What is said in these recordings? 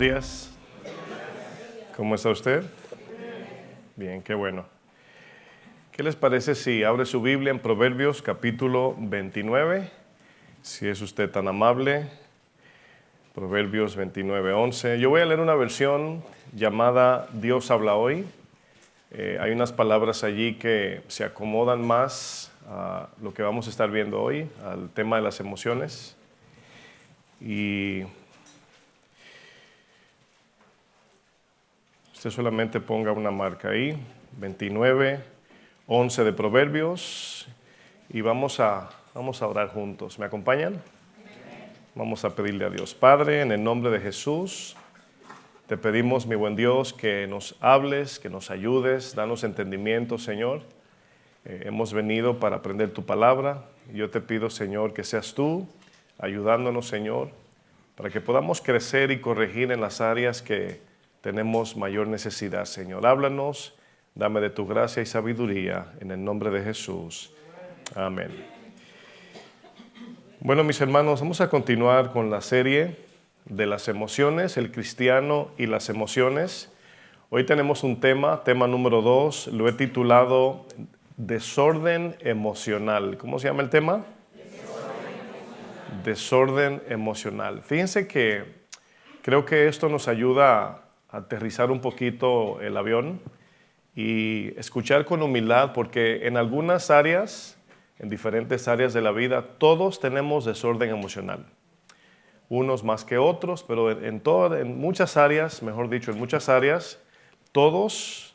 días. ¿Cómo está usted? Bien, qué bueno. ¿Qué les parece si abre su Biblia en Proverbios capítulo 29? Si es usted tan amable. Proverbios 29:11. Yo voy a leer una versión llamada Dios habla hoy. Hay unas palabras allí que se acomodan más a lo que vamos a estar viendo hoy, al tema de las emociones. Y usted solamente ponga una marca ahí, 29:11 de Proverbios, y vamos a orar juntos. ¿Me acompañan? Vamos a pedirle a Dios. Padre, en el nombre de Jesús, te pedimos, mi buen Dios, que nos hables, que nos ayudes, danos entendimiento, Señor. Hemos venido para aprender tu palabra. Yo te pido, Señor, que seas tú ayudándonos, Señor, para que podamos crecer y corregir en las áreas que tenemos mayor necesidad, Señor. Háblanos, dame de tu gracia y sabiduría, en el nombre de Jesús. Amén. Bueno, mis hermanos, vamos a continuar con la serie de las emociones, el cristiano y las emociones. Hoy tenemos un tema número 2, lo he titulado Desorden emocional. ¿Cómo se llama el tema? Desorden emocional. Fíjense que creo que esto nos ayuda a aterrizar un poquito el avión y escuchar con humildad, porque en algunas áreas, en diferentes áreas de la vida, todos tenemos desorden emocional. Unos más que otros, pero en muchas áreas, mejor dicho, en muchas áreas, todos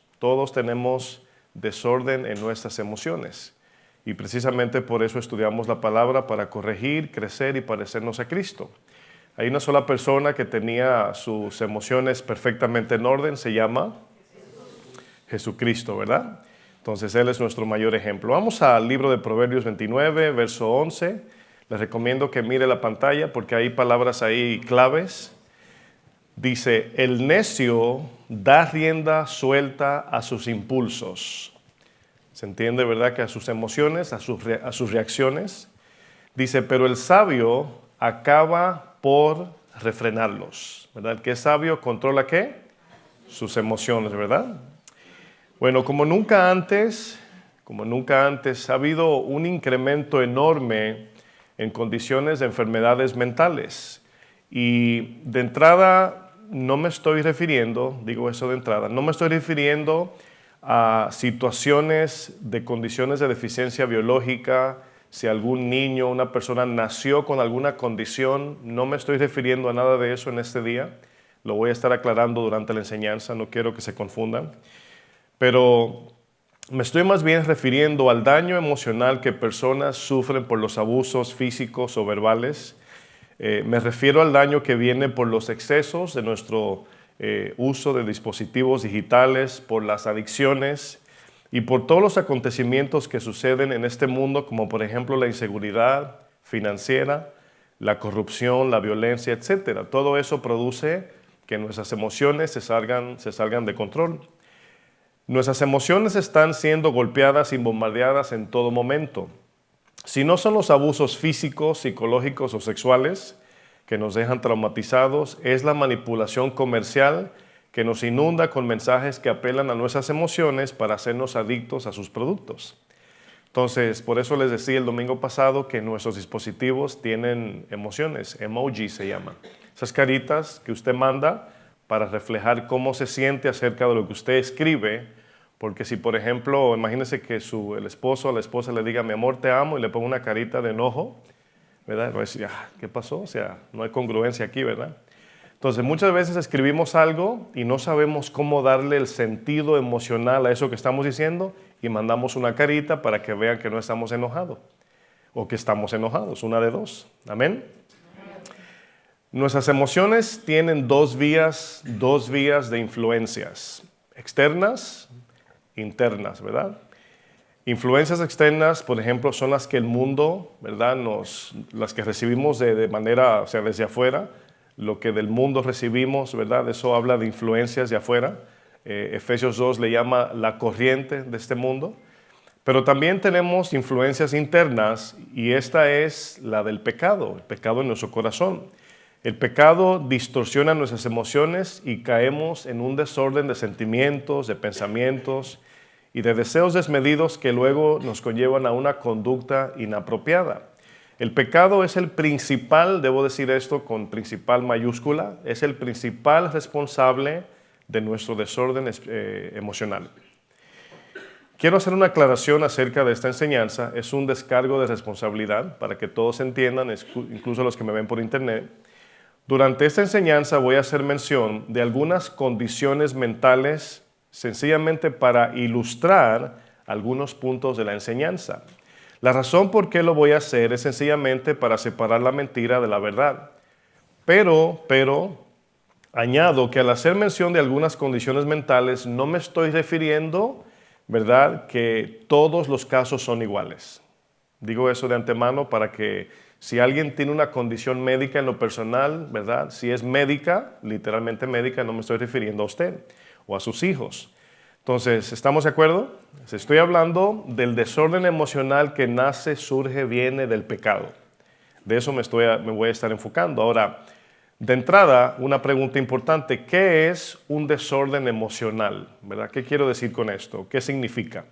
tenemos desorden en nuestras emociones. Y precisamente por eso estudiamos la palabra, para corregir, crecer y parecernos a Cristo. Hay una sola persona que tenía sus emociones perfectamente en orden, se llama Jesucristo, ¿verdad? Entonces Él es nuestro mayor ejemplo. Vamos al libro de Proverbios 29, verso 11. Les recomiendo que mire la pantalla porque hay palabras ahí claves. Dice, el necio da rienda suelta a sus impulsos. Se entiende, ¿verdad?, que a sus emociones, a sus reacciones. Dice, pero el sabio acaba por refrenarlos, ¿verdad? El que es sabio controla ¿qué? Sus emociones, ¿verdad? Bueno, como nunca antes ha habido un incremento enorme en condiciones de enfermedades mentales. Y de entrada, no me estoy refiriendo a situaciones de condiciones de deficiencia biológica. Si algún niño, una persona nació con alguna condición, no me estoy refiriendo a nada de eso en este día. Lo voy a estar aclarando durante la enseñanza, no quiero que se confundan. Pero me estoy más bien refiriendo al daño emocional que personas sufren por los abusos físicos o verbales. Me refiero al daño que viene por los excesos de nuestro uso de dispositivos digitales, por las adicciones y por todos los acontecimientos que suceden en este mundo, como por ejemplo la inseguridad financiera, la corrupción, la violencia, etc. Todo eso produce que nuestras emociones se salgan de control. Nuestras emociones están siendo golpeadas y bombardeadas en todo momento. Si no son los abusos físicos, psicológicos o sexuales que nos dejan traumatizados, es la manipulación comercial que nos inunda con mensajes que apelan a nuestras emociones para hacernos adictos a sus productos. Entonces, por eso les decía el domingo pasado que nuestros dispositivos tienen emociones, emojis se llaman. Esas caritas que usted manda para reflejar cómo se siente acerca de lo que usted escribe, porque si, por ejemplo, imagínese que el esposo o la esposa le diga, mi amor, te amo, y le ponga una carita de enojo, ¿verdad? Va a decir, ¿qué pasó? O sea, no hay congruencia aquí, ¿verdad? Entonces, muchas veces escribimos algo y no sabemos cómo darle el sentido emocional a eso que estamos diciendo y mandamos una carita para que vean que no estamos enojados o que estamos enojados, una de dos. ¿Amén? Nuestras emociones tienen dos vías de influencias, externas, internas, ¿verdad? Influencias externas, por ejemplo, son las que el mundo, ¿verdad? Las que recibimos de manera, o sea, desde afuera, lo que del mundo recibimos, ¿verdad? Eso habla de influencias de afuera. Efesios 2 le llama la corriente de este mundo. Pero también tenemos influencias internas y esta es la del pecado, el pecado en nuestro corazón. El pecado distorsiona nuestras emociones y caemos en un desorden de sentimientos, de pensamientos y de deseos desmedidos que luego nos conllevan a una conducta inapropiada. El pecado es el principal, debo decir esto con principal mayúscula, es el principal responsable de nuestro desorden emocional. Quiero hacer una aclaración acerca de esta enseñanza. Es un descargo de responsabilidad para que todos entiendan, incluso los que me ven por internet. Durante esta enseñanza voy a hacer mención de algunas condiciones mentales sencillamente para ilustrar algunos puntos de la enseñanza. La razón por qué lo voy a hacer es sencillamente para separar la mentira de la verdad. Pero añado que al hacer mención de algunas condiciones mentales no me estoy refiriendo, ¿verdad?, que todos los casos son iguales. Digo eso de antemano para que si alguien tiene una condición médica en lo personal, ¿verdad?, si es médica, literalmente médica, no me estoy refiriendo a usted o a sus hijos. Entonces, ¿estamos de acuerdo? Estoy hablando del desorden emocional que nace, surge, viene del pecado. De eso me voy a estar enfocando. Ahora, de entrada, una pregunta importante. ¿Qué es un desorden emocional? ¿Verdad? ¿Qué quiero decir con esto? ¿Qué significa?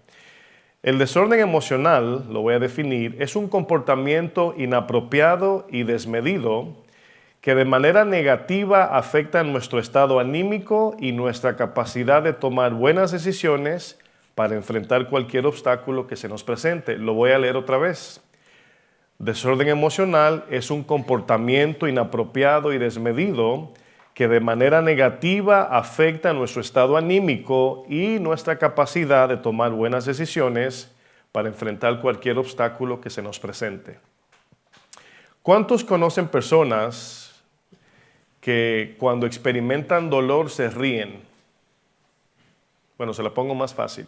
El desorden emocional, lo voy a definir, es un comportamiento inapropiado y desmedido que de manera negativa afecta nuestro estado anímico y nuestra capacidad de tomar buenas decisiones para enfrentar cualquier obstáculo que se nos presente. Lo voy a leer otra vez. Desorden emocional es un comportamiento inapropiado y desmedido que de manera negativa afecta nuestro estado anímico y nuestra capacidad de tomar buenas decisiones para enfrentar cualquier obstáculo que se nos presente. ¿Cuántos conocen personas que cuando experimentan dolor se ríen? Bueno, se la pongo más fácil.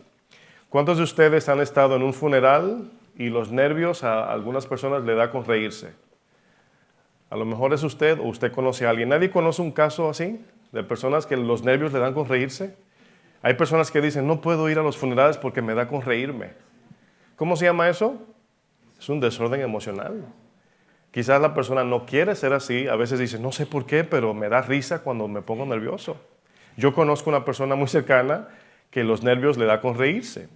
¿Cuántos de ustedes han estado en un funeral y los nervios a algunas personas le da con reírse? A lo mejor es usted o usted conoce a alguien. ¿Nadie conoce un caso así de personas que los nervios le dan con reírse? Hay personas que dicen, no puedo ir a los funerales porque me da con reírme. ¿Cómo se llama eso? Es un desorden emocional. Quizás la persona no quiere ser así. A veces dice, no sé por qué, pero me da risa cuando me pongo nervioso. Yo conozco una persona muy cercana que los nervios le da con reírse.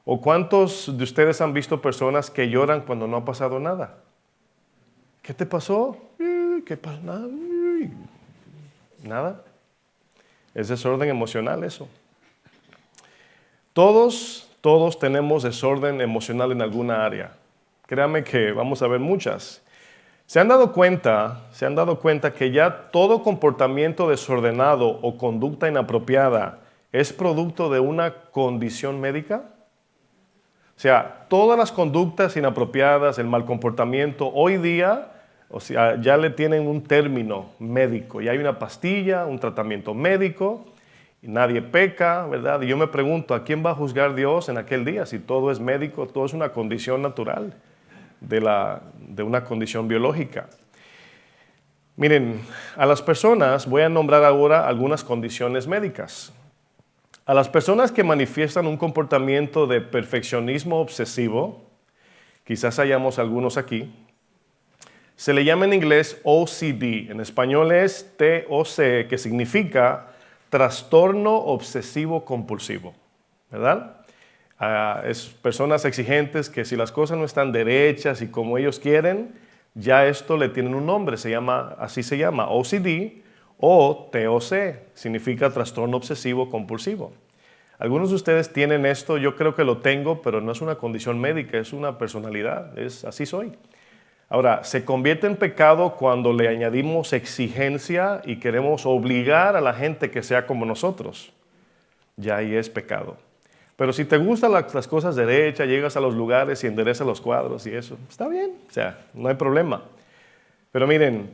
¿O cuántos de ustedes han visto personas que lloran cuando no ha pasado nada? ¿Qué te pasó? ¿Qué pasó? Nada. Es desorden emocional eso. Todos tenemos desorden emocional en alguna área. Créanme que vamos a ver muchas. ¿Se han dado cuenta que ya todo comportamiento desordenado o conducta inapropiada es producto de una condición médica? O sea, todas las conductas inapropiadas, el mal comportamiento, hoy día, o sea, ya le tienen un término médico. Ya hay una pastilla, un tratamiento médico, y nadie peca, ¿verdad? Y yo me pregunto, ¿a quién va a juzgar Dios en aquel día? Si todo es médico, todo es una condición natural de una condición biológica. Miren, a las personas, voy a nombrar ahora algunas condiciones médicas. A las personas que manifiestan un comportamiento de perfeccionismo obsesivo, quizás hayamos algunos aquí, se le llama en inglés OCD, en español es TOC, que significa trastorno obsesivo compulsivo, ¿verdad? Es personas exigentes que si las cosas no están derechas y como ellos quieren, ya esto le tienen un nombre, así se llama OCD o TOC, significa trastorno obsesivo compulsivo. Algunos de ustedes tienen esto, yo creo que lo tengo, pero no es una condición médica, es una personalidad, así soy. Ahora, se convierte en pecado cuando le añadimos exigencia y queremos obligar a la gente que sea como nosotros. Ya ahí es pecado. Pero si te gustan las cosas derechas, llegas a los lugares y enderezas los cuadros y eso, está bien, o sea, no hay problema. Pero miren,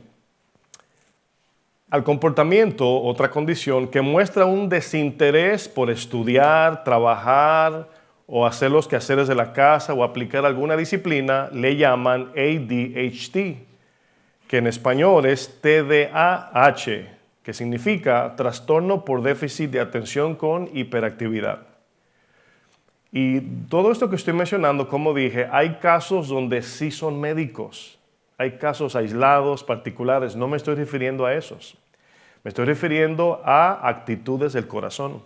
al comportamiento, otra condición que muestra un desinterés por estudiar, trabajar o hacer los quehaceres de la casa o aplicar alguna disciplina, le llaman ADHD, que en español es TDAH, que significa trastorno por déficit de atención con hiperactividad. Y todo esto que estoy mencionando, como dije, hay casos donde sí son médicos. hay casos aislados, particulares. No me estoy refiriendo a esos. Me estoy refiriendo a actitudes del corazón.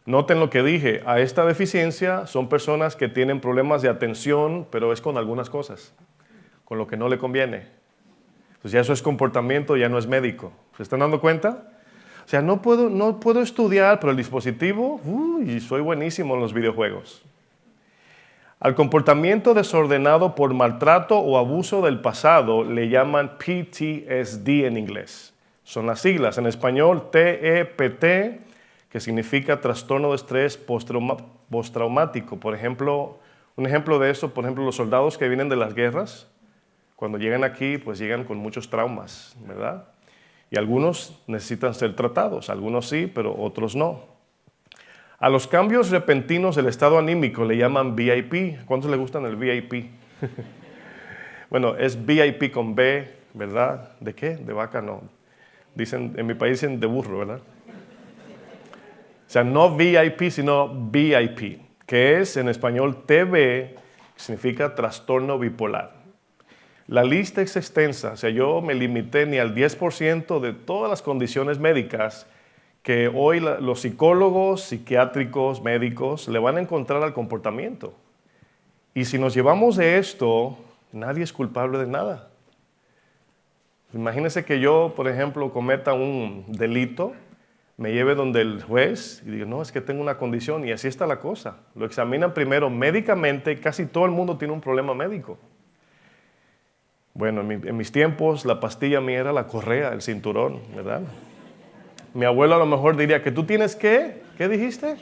Noten lo que dije, a esta deficiencia son personas que tienen problemas de atención, pero es con algunas cosas, con lo que no le conviene. Entonces ya eso es comportamiento, ya no es médico. ¿Se están dando cuenta? O sea, no puedo estudiar, pero el dispositivo, y soy buenísimo en los videojuegos. Al comportamiento desordenado por maltrato o abuso del pasado le llaman PTSD en inglés. Son las siglas, en español TEPT, que significa trastorno de estrés postraumático. Por ejemplo, un ejemplo de eso, por ejemplo, los soldados que vienen de las guerras, cuando llegan aquí, pues llegan con muchos traumas, ¿verdad? Y algunos necesitan ser tratados, algunos sí, pero otros no. A los cambios repentinos del estado anímico le llaman VIP. ¿Cuántos le gustan el VIP? Bueno, es VIP con B, ¿verdad? ¿De qué? De vaca no. Dicen, en mi país dicen de burro, ¿verdad? O sea, no VIP, sino BIP, que es en español TB, que significa trastorno bipolar. La lista es extensa, o sea, yo me limité ni al 10% de todas las condiciones médicas que hoy los psicólogos, psiquiátricos, médicos le van a encontrar al comportamiento. Y si nos llevamos de esto, nadie es culpable de nada. Imagínense que yo, por ejemplo, cometa un delito, me lleve donde el juez y diga, no, es que tengo una condición y así está la cosa. Lo examinan primero médicamente, casi todo el mundo tiene un problema médico. Bueno, en mis tiempos la pastilla mía era la correa, el cinturón, ¿verdad? Mi abuelo a lo mejor diría, ¿que tú tienes qué? ¿Qué dijiste?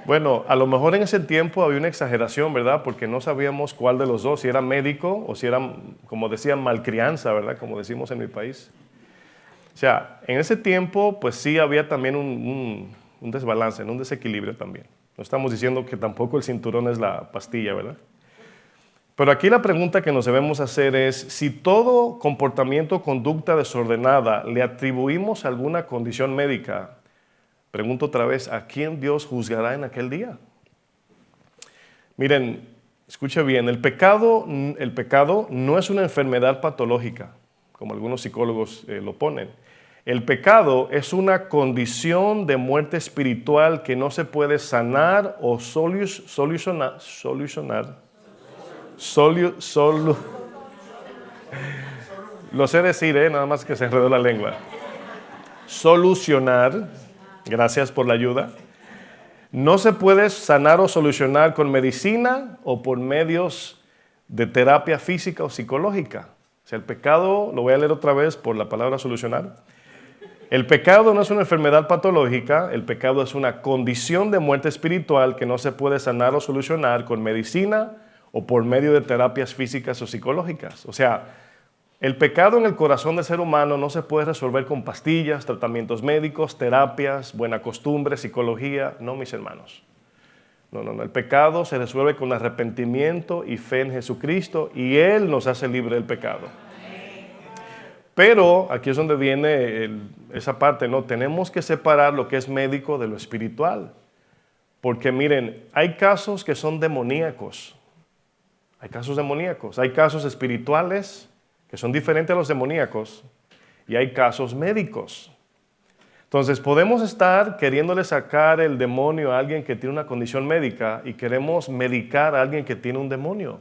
Bueno, a lo mejor en ese tiempo había una exageración, ¿verdad? Porque no sabíamos cuál de los dos, si era médico o si era, como decían, malcrianza, ¿verdad? Como decimos en mi país. O sea, en ese tiempo, pues sí había también un desbalance, un desequilibrio también. No estamos diciendo que tampoco el cinturón es la pastilla, ¿verdad? Pero aquí la pregunta que nos debemos hacer es, si todo comportamiento o conducta desordenada le atribuimos a alguna condición médica, pregunto otra vez, ¿a quién Dios juzgará en aquel día? Miren, escuche bien, el pecado no es una enfermedad patológica, como algunos psicólogos lo ponen. El pecado es una condición de muerte espiritual que no se puede sanar o solucionar. Lo sé decir, nada más que se enredó la lengua. Solucionar, gracias por la ayuda. No se puede sanar o solucionar con medicina o por medios de terapia física o psicológica. O sea, el pecado, lo voy a leer otra vez por la palabra solucionar. El pecado no es una enfermedad patológica, el pecado es una condición de muerte espiritual que no se puede sanar o solucionar con medicina o por medio de terapias físicas o psicológicas. O sea, el pecado en el corazón del ser humano no se puede resolver con pastillas, tratamientos médicos, terapias, buena costumbre, psicología. No, mis hermanos. No. El pecado se resuelve con arrepentimiento y fe en Jesucristo y Él nos hace libre del pecado. Pero aquí es donde viene esa parte, ¿no? Tenemos que separar lo que es médico de lo espiritual. Porque miren, hay casos que son demoníacos. Hay casos espirituales que son diferentes a los demoníacos y hay casos médicos. Entonces podemos estar queriéndole sacar el demonio a alguien que tiene una condición médica y queremos medicar a alguien que tiene un demonio.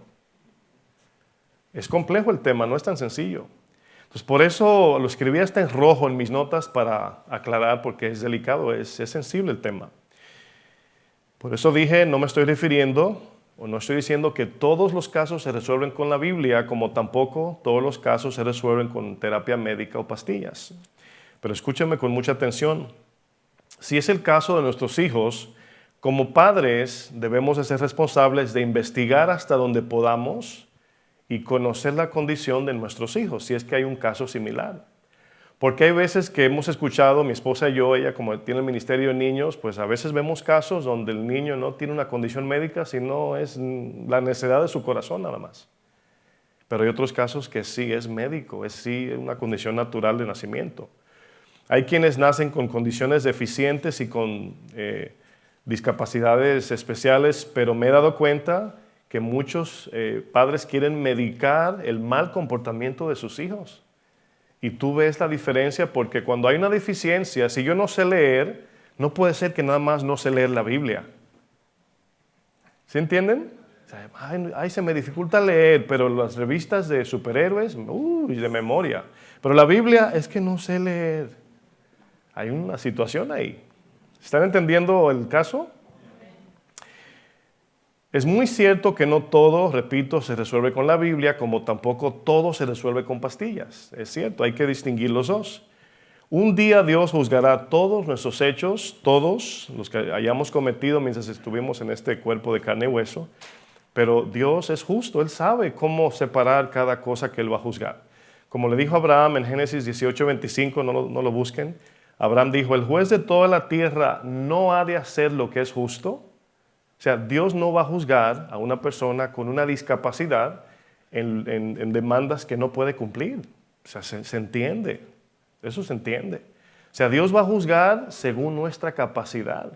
Es complejo el tema, no es tan sencillo. Entonces por eso lo escribí hasta en rojo en mis notas para aclarar porque es delicado, es sensible el tema. Por eso dije, no me estoy refiriendo o no estoy diciendo que todos los casos se resuelven con la Biblia, como tampoco todos los casos se resuelven con terapia médica o pastillas. Pero escúchenme con mucha atención. Si es el caso de nuestros hijos, como padres debemos de ser responsables de investigar hasta donde podamos y conocer la condición de nuestros hijos, si es que hay un caso similar. Porque hay veces que hemos escuchado, mi esposa y yo, ella como tiene el ministerio de niños, pues a veces vemos casos donde el niño no tiene una condición médica, sino es la necesidad de su corazón nada más. Pero hay otros casos que sí es médico, es sí una condición natural de nacimiento. Hay quienes nacen con condiciones deficientes y con discapacidades especiales, pero me he dado cuenta que muchos padres quieren medicar el mal comportamiento de sus hijos. Y tú ves la diferencia porque cuando hay una deficiencia, si yo no sé leer, no puede ser que nada más no sé leer la Biblia. ¿Sí entienden? O sea, ay, se me dificulta leer, pero las revistas de superhéroes, de memoria. Pero la Biblia es que no sé leer. Hay una situación ahí. ¿Están entendiendo el caso? Es muy cierto que no todo, repito, se resuelve con la Biblia, como tampoco todo se resuelve con pastillas. Es cierto, hay que distinguir los dos. Un día Dios juzgará todos nuestros hechos, todos los que hayamos cometido mientras estuvimos en este cuerpo de carne y hueso, pero Dios es justo, Él sabe cómo separar cada cosa que Él va a juzgar. Como le dijo a Abraham en Génesis 18:25, no lo busquen, Abraham dijo, el juez de toda la tierra no ha de hacer lo que es justo. O sea, Dios no va a juzgar a una persona con una discapacidad en demandas que no puede cumplir. O sea, se entiende. Eso se entiende. O sea, Dios va a juzgar según nuestra capacidad.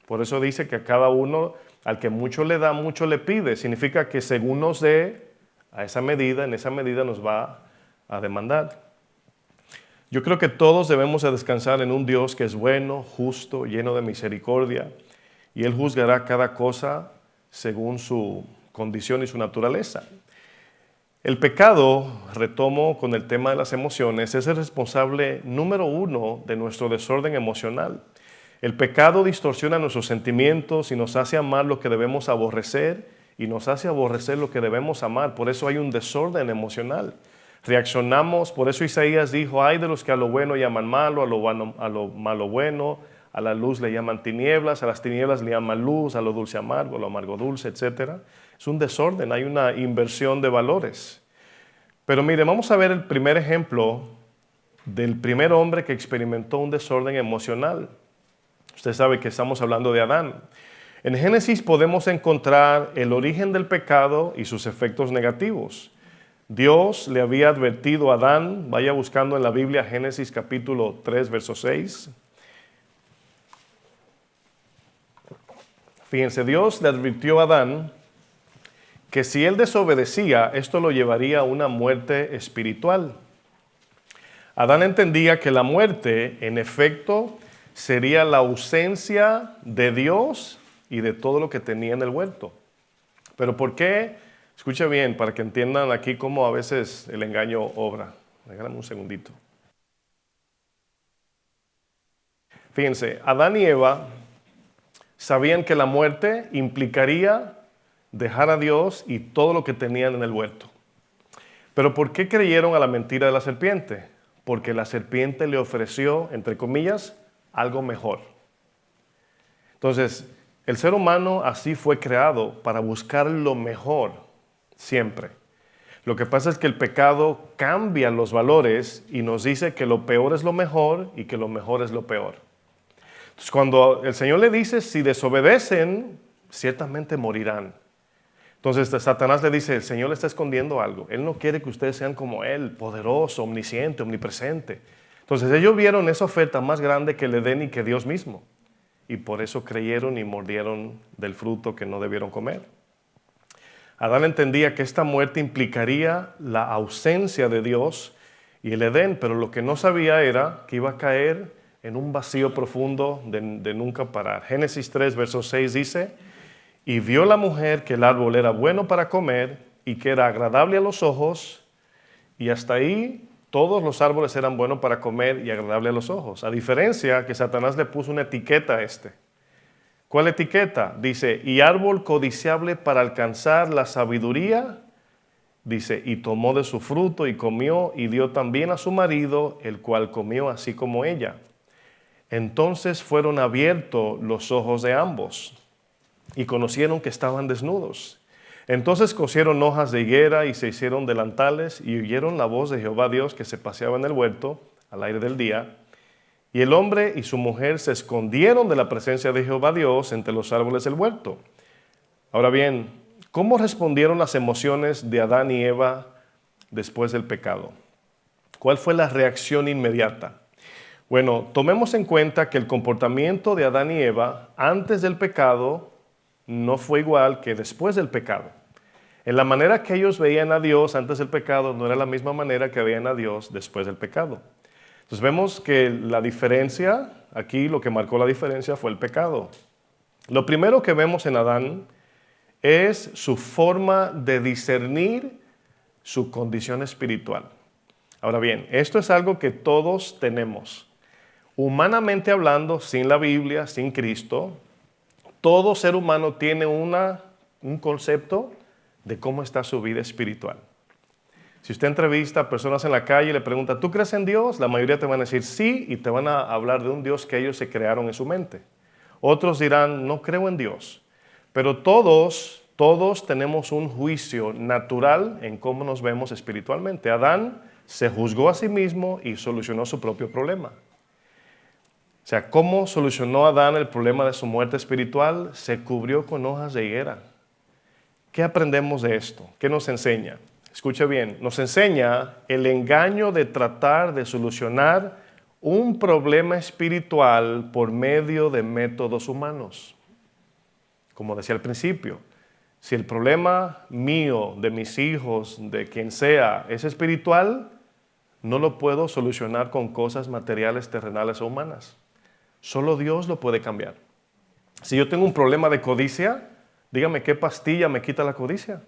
Por eso dice que a cada uno, al que mucho le da, mucho le pide. Significa que según nos dé, a esa medida, en esa medida nos va a demandar. Yo creo que todos debemos de descansar en un Dios que es bueno, justo, lleno de misericordia. Y Él juzgará cada cosa según su condición y su naturaleza. El pecado, retomo con el tema de las emociones, es el responsable número uno de nuestro desorden emocional. El pecado distorsiona nuestros sentimientos y nos hace amar lo que debemos aborrecer y nos hace aborrecer lo que debemos amar. Por eso hay un desorden emocional. Reaccionamos, por eso Isaías dijo, ay de los que a lo bueno llaman malo, a lo malo bueno, a la luz le llaman tinieblas, a las tinieblas le llaman luz, a lo dulce amargo, a lo amargo dulce, etc. Es un desorden, hay una inversión de valores. Pero mire, vamos a ver el primer ejemplo del primer hombre que experimentó un desorden emocional. Usted sabe que estamos hablando de Adán. En Génesis podemos encontrar el origen del pecado y sus efectos negativos. Dios le había advertido a Adán, vaya buscando en la Biblia Génesis capítulo 3, verso 6. Fíjense, Dios le advirtió a Adán que si él desobedecía, esto lo llevaría a una muerte espiritual. Adán entendía que la muerte, en efecto, sería la ausencia de Dios y de todo lo que tenía en el huerto. Pero ¿por qué? Escuche bien, para que entiendan aquí cómo a veces el engaño obra. Déjame un segundito. Fíjense, Adán y Eva sabían que la muerte implicaría dejar a Dios y todo lo que tenían en el huerto. Pero ¿por qué creyeron a la mentira de la serpiente? Porque la serpiente le ofreció, entre comillas, algo mejor. Entonces, el ser humano así fue creado para buscar lo mejor siempre. Lo que pasa es que el pecado cambia los valores y nos dice que lo peor es lo mejor y que lo mejor es lo peor. Entonces, cuando el Señor le dice, si desobedecen, ciertamente morirán. Entonces Satanás le dice, el Señor le está escondiendo algo. Él no quiere que ustedes sean como Él, poderoso, omnisciente, omnipresente. Entonces ellos vieron esa oferta más grande que el Edén y que Dios mismo. Y por eso creyeron y mordieron del fruto que no debieron comer. Adán entendía que esta muerte implicaría la ausencia de Dios y el Edén, pero lo que no sabía era que iba a caer en un vacío profundo de nunca parar. Génesis 3, verso 6 dice, y vio la mujer que el árbol era bueno para comer y que era agradable a los ojos, y hasta ahí todos los árboles eran buenos para comer y agradable a los ojos. A diferencia que Satanás le puso una etiqueta a este. ¿Cuál etiqueta? Dice, y árbol codiciable para alcanzar la sabiduría. Dice, y tomó de su fruto y comió y dio también a su marido, el cual comió así como ella. Entonces fueron abiertos los ojos de ambos y conocieron que estaban desnudos. Entonces cosieron hojas de higuera y se hicieron delantales y oyeron la voz de Jehová Dios que se paseaba en el huerto al aire del día. Y el hombre y su mujer se escondieron de la presencia de Jehová Dios entre los árboles del huerto. Ahora bien, ¿cómo respondieron las emociones de Adán y Eva después del pecado? ¿Cuál fue la reacción inmediata? Bueno, tomemos en cuenta que el comportamiento de Adán y Eva antes del pecado no fue igual que después del pecado. En la manera que ellos veían a Dios antes del pecado no era la misma manera que veían a Dios después del pecado. Entonces vemos que la diferencia, aquí lo que marcó la diferencia fue el pecado. Lo primero que vemos en Adán es su forma de discernir su condición espiritual. Ahora bien, esto es algo que todos tenemos. Humanamente hablando, sin la Biblia, sin Cristo, todo ser humano tiene un concepto de cómo está su vida espiritual. Si usted entrevista a personas en la calle y le pregunta, ¿tú crees en Dios? La mayoría te van a decir sí y te van a hablar de un Dios que ellos se crearon en su mente. Otros dirán, no creo en Dios. Pero todos tenemos un juicio natural en cómo nos vemos espiritualmente. Adán se juzgó a sí mismo y solucionó su propio problema. O sea, ¿cómo solucionó Adán el problema de su muerte espiritual? Se cubrió con hojas de higuera. ¿Qué aprendemos de esto? ¿Qué nos enseña? Escuche bien, nos enseña el engaño de tratar de solucionar un problema espiritual por medio de métodos humanos. Como decía al principio, si el problema mío, de mis hijos, de quien sea, es espiritual, no lo puedo solucionar con cosas materiales, terrenales o humanas. Solo Dios lo puede cambiar. Si yo tengo un problema de codicia, dígame qué pastilla me quita la codicia.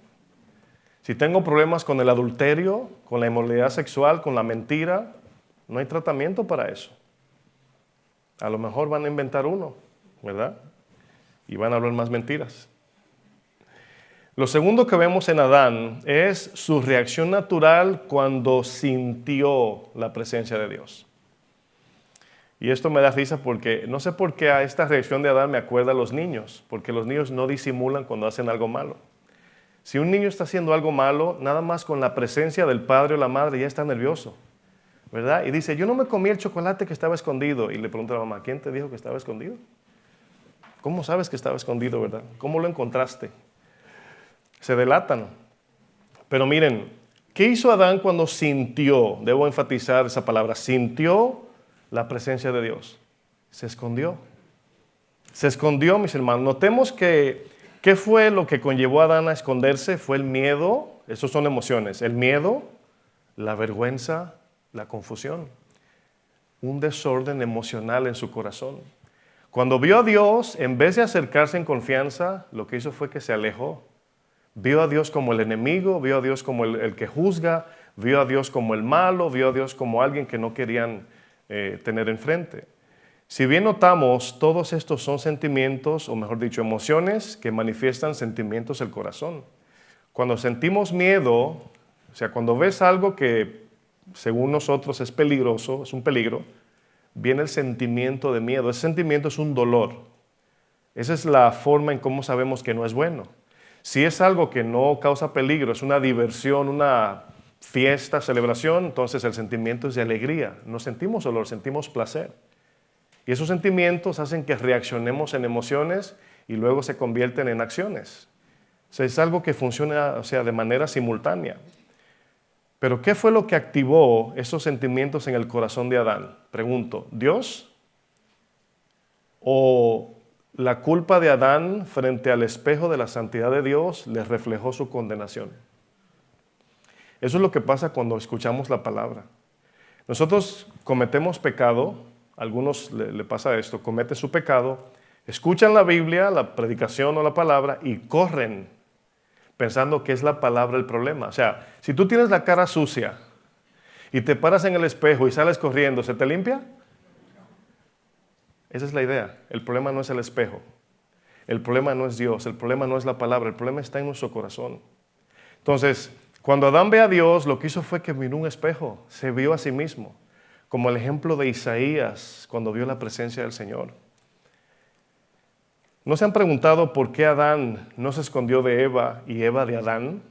Si tengo problemas con el adulterio, con la inmoralidad sexual, con la mentira, no hay tratamiento para eso. A lo mejor van a inventar uno, ¿verdad? Y van a hablar más mentiras. Lo segundo que vemos en Adán es su reacción natural cuando sintió la presencia de Dios. Y esto me da risa porque no sé por qué a esta reacción de Adán me acuerda a los niños, porque los niños no disimulan cuando hacen algo malo. Si un niño está haciendo algo malo, nada más con la presencia del padre o la madre ya está nervioso, ¿verdad? Y dice, yo no me comí el chocolate que estaba escondido. Y le pregunta a la mamá, ¿quién te dijo que estaba escondido? ¿Cómo sabes que estaba escondido, verdad? ¿Cómo lo encontraste? Se delatan. Pero miren, ¿qué hizo Adán cuando sintió? Debo enfatizar esa palabra, sintió la presencia de Dios. Se escondió. Se escondió, mis hermanos. Notemos que, ¿qué fue lo que conllevó a Adán a esconderse? Fue el miedo, esos son emociones, el miedo, la vergüenza, la confusión, un desorden emocional en su corazón. Cuando vio a Dios, en vez de acercarse en confianza, lo que hizo fue que se alejó. Vio a Dios como el enemigo, vio a Dios como el que juzga, vio a Dios como el malo, vio a Dios como alguien que no querían tener enfrente. Si bien notamos, todos estos son sentimientos, o mejor dicho, emociones que manifiestan sentimientos del corazón. Cuando sentimos miedo, o sea, cuando ves algo que según nosotros es peligroso, es un peligro, viene el sentimiento de miedo. Ese sentimiento es un dolor. Esa es la forma en cómo sabemos que no es bueno. Si es algo que no causa peligro, es una diversión, una fiesta, celebración, entonces el sentimiento es de alegría. No sentimos dolor, sentimos placer. Y esos sentimientos hacen que reaccionemos en emociones y luego se convierten en acciones. O sea, es algo que funciona, o sea, de manera simultánea. Pero ¿qué fue lo que activó esos sentimientos en el corazón de Adán? Pregunto, ¿Dios? ¿O la culpa de Adán frente al espejo de la santidad de Dios le reflejó su condenación? Eso es lo que pasa cuando escuchamos la palabra. Nosotros cometemos pecado, a algunos le pasa esto, cometen su pecado, escuchan la Biblia, la predicación o la palabra y corren pensando que es la palabra el problema. O sea, si tú tienes la cara sucia y te paras en el espejo y sales corriendo, ¿se te limpia? Esa es la idea. El problema no es el espejo. El problema no es Dios. El problema no es la palabra. El problema está en nuestro corazón. Entonces, cuando Adán ve a Dios, lo que hizo fue que miró un espejo. Se vio a sí mismo. Como el ejemplo de Isaías cuando vio la presencia del Señor. ¿No se han preguntado por qué Adán no se escondió de Eva y Eva de Adán?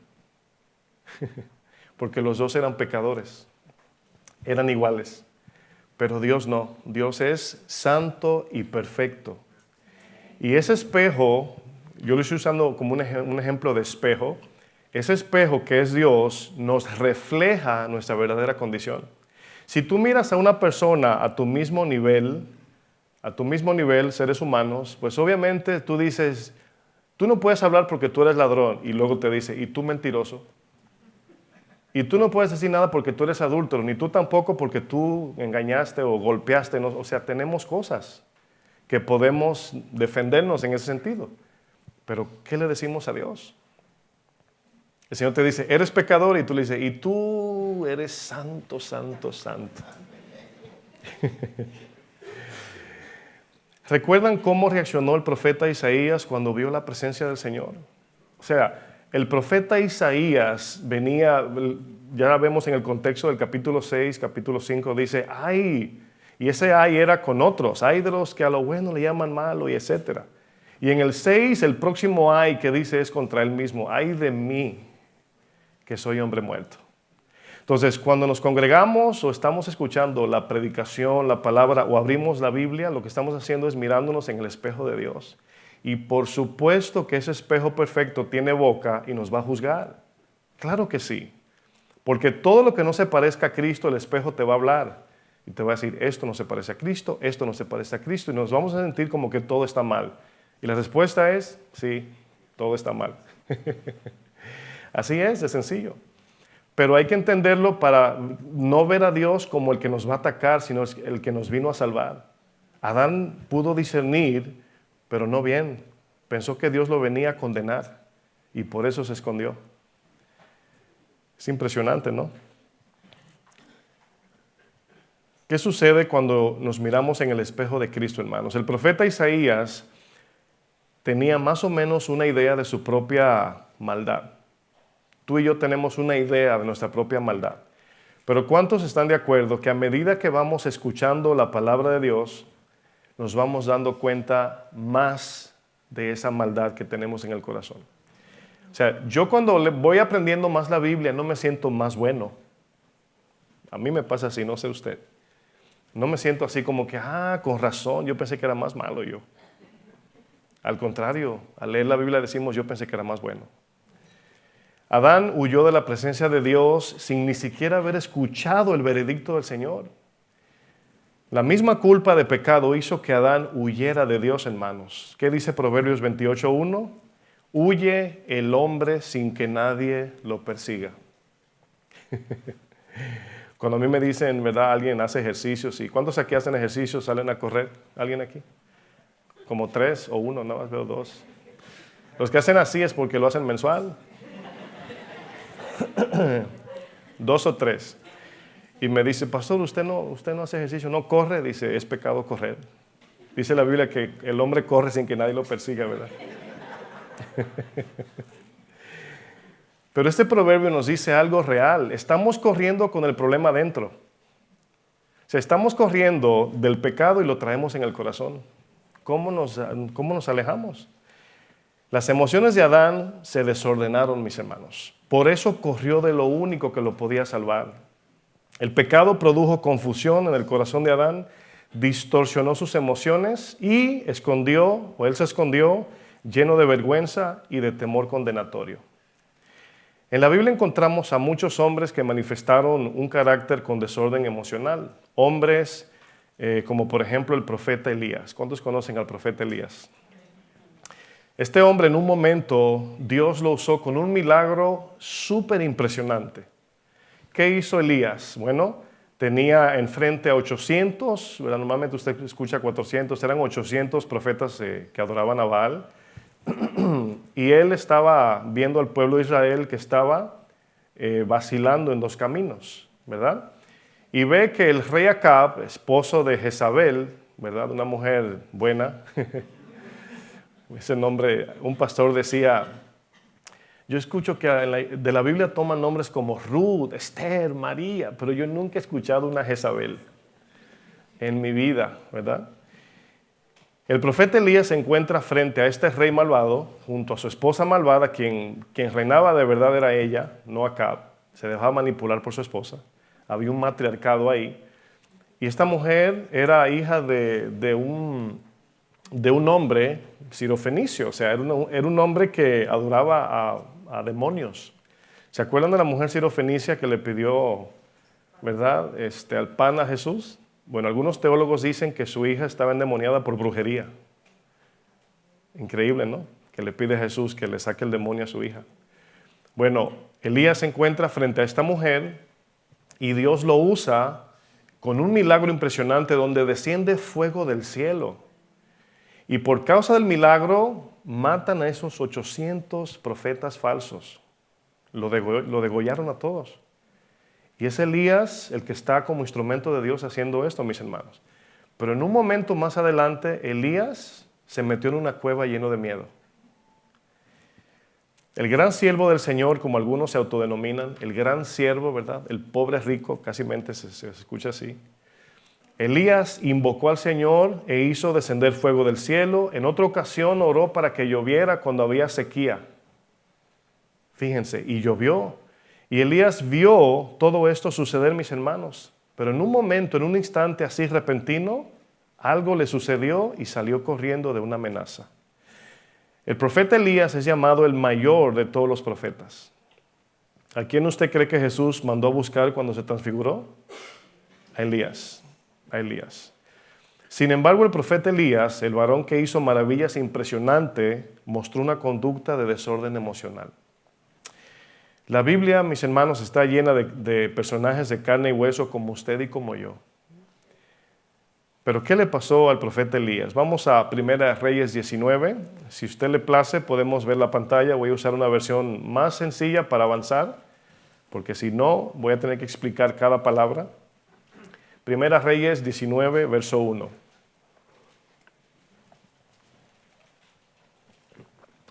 Porque los dos eran pecadores. Eran iguales. Pero Dios no, Dios es santo y perfecto. Y ese espejo, yo lo estoy usando como un ejemplo de espejo, ese espejo que es Dios nos refleja nuestra verdadera condición. Si tú miras a una persona a tu mismo nivel, seres humanos, pues obviamente tú dices, Tú no puedes hablar porque tú eres ladrón y luego te dice, y tú mentiroso. Y tú no puedes decir nada porque tú eres adúltero, ni tú tampoco porque tú engañaste o golpeaste. O sea, tenemos cosas que podemos defendernos en ese sentido. Pero, ¿qué le decimos a Dios? El Señor te dice, eres pecador, y tú le dices, y tú eres santo, santo, santo. ¿Recuerdan cómo reaccionó el profeta Isaías cuando vio la presencia del Señor? O sea, el profeta Isaías venía, ya vemos en el contexto del capítulo 6, capítulo 5, dice, ¡ay! Y ese ay era con otros, ay de los que a lo bueno le llaman malo y etcétera. Y en el 6, el próximo ay que dice es contra él mismo, ay de mí, que soy hombre muerto. Entonces, cuando nos congregamos o estamos escuchando la predicación, la palabra o abrimos la Biblia, lo que estamos haciendo es mirándonos en el espejo de Dios. Y por supuesto que ese espejo perfecto tiene boca y nos va a juzgar. Claro que sí. Porque todo lo que no se parezca a Cristo, el espejo te va a hablar. Y te va a decir, esto no se parece a Cristo, esto no se parece a Cristo. Y nos vamos a sentir como que todo está mal. Y la respuesta es, sí, todo está mal. Así es, de sencillo. Pero hay que entenderlo para no ver a Dios como el que nos va a atacar, sino el que nos vino a salvar. Adán pudo discernir, pero no bien. Pensó que Dios lo venía a condenar y por eso se escondió. Es impresionante, ¿no? ¿Qué sucede cuando nos miramos en el espejo de Cristo, hermanos? El profeta Isaías tenía más o menos una idea de su propia maldad. Tú y yo tenemos una idea de nuestra propia maldad. Pero ¿cuántos están de acuerdo que a medida que vamos escuchando la palabra de Dios, nos vamos dando cuenta más de esa maldad que tenemos en el corazón? O sea, yo cuando voy aprendiendo más la Biblia no me siento más bueno. A mí me pasa así, no sé usted. No me siento así como que, con razón, yo pensé que era más malo yo. Al contrario, al leer la Biblia decimos, yo pensé que era más bueno. Adán huyó de la presencia de Dios sin ni siquiera haber escuchado el veredicto del Señor. La misma culpa de pecado hizo que Adán huyera de Dios, hermanos. ¿Qué dice Proverbios 28:1? Huye el hombre sin que nadie lo persiga. Cuando a mí me dicen, ¿verdad? Alguien hace ejercicios. ¿Y cuántos aquí hacen ejercicios, salen a correr? ¿Alguien aquí? Como 3 o 1, nada más veo 2. Los que hacen así es porque lo hacen mensual. 2 o 3. Y me dice, pastor, usted no hace ejercicio, no corre. Dice, es pecado correr. Dice la Biblia que el hombre corre sin que nadie lo persiga, ¿verdad? Pero este proverbio nos dice algo real. Estamos corriendo con el problema dentro. O sea, estamos corriendo del pecado y lo traemos en el corazón. ¿Cómo nos alejamos? Las emociones de Adán se desordenaron, mis hermanos. Por eso corrió de lo único que lo podía salvar. El pecado produjo confusión en el corazón de Adán, distorsionó sus emociones y él se escondió lleno de vergüenza y de temor condenatorio. En la Biblia encontramos a muchos hombres que manifestaron un carácter con desorden emocional. Hombres como por ejemplo el profeta Elías. ¿Cuántos conocen al profeta Elías? Este hombre en un momento Dios lo usó con un milagro súper impresionante. ¿Qué hizo Elías? Bueno, tenía enfrente a 800, ¿verdad? Normalmente usted escucha 400, eran 800 profetas que adoraban a Baal. Y él estaba viendo al pueblo de Israel que estaba vacilando en dos caminos, ¿verdad? Y ve que el rey Acab, esposo de Jezabel, ¿verdad? Una mujer buena. Ese nombre, un pastor decía, yo escucho que de la Biblia toman nombres como Ruth, Esther, María, pero yo nunca he escuchado una Jezabel en mi vida, ¿verdad? El profeta Elías se encuentra frente a este rey malvado, junto a su esposa malvada, quien reinaba de verdad era ella, no Acab, se dejaba manipular por su esposa, había un matriarcado ahí, y esta mujer era hija de un hombre sirofenicio, o sea, era un hombre que adoraba a demonios. ¿Se acuerdan de la mujer sirofenicia que le pidió, verdad, al pan a Jesús? Bueno, algunos teólogos dicen que su hija estaba endemoniada por brujería. Increíble, ¿no? que le pide a Jesús que le saque el demonio a su hija. Bueno, Elías se encuentra frente a esta mujer y Dios lo usa con un milagro impresionante donde desciende fuego del cielo. Y por causa del milagro matan a esos 800 profetas falsos. Lo degollaron a todos. Y es Elías el que está como instrumento de Dios haciendo esto, mis hermanos. Pero en un momento más adelante, Elías se metió en una cueva lleno de miedo. El gran siervo del Señor, como algunos se autodenominan, el gran siervo, ¿verdad? El pobre rico, casi se escucha así. Elías invocó al Señor e hizo descender fuego del cielo. En otra ocasión oró para que lloviera cuando había sequía. Fíjense, y llovió. Y Elías vio todo esto suceder, mis hermanos. Pero en un momento, en un instante así repentino, algo le sucedió y salió corriendo de una amenaza. El profeta Elías es llamado el mayor de todos los profetas. ¿A quién usted cree que Jesús mandó a buscar cuando se transfiguró? A Elías. A Elías. Sin embargo, el profeta Elías, el varón que hizo maravillas impresionantes, mostró una conducta de desorden emocional. La Biblia, mis hermanos, está llena de personajes de carne y hueso como usted y como yo. Pero ¿qué le pasó al profeta Elías? Vamos a 1 Reyes 19. Si usted le place, podemos ver la pantalla. Voy a usar una versión más sencilla para avanzar, porque si no, voy a tener que explicar cada palabra. 1 Reyes 19, verso 1.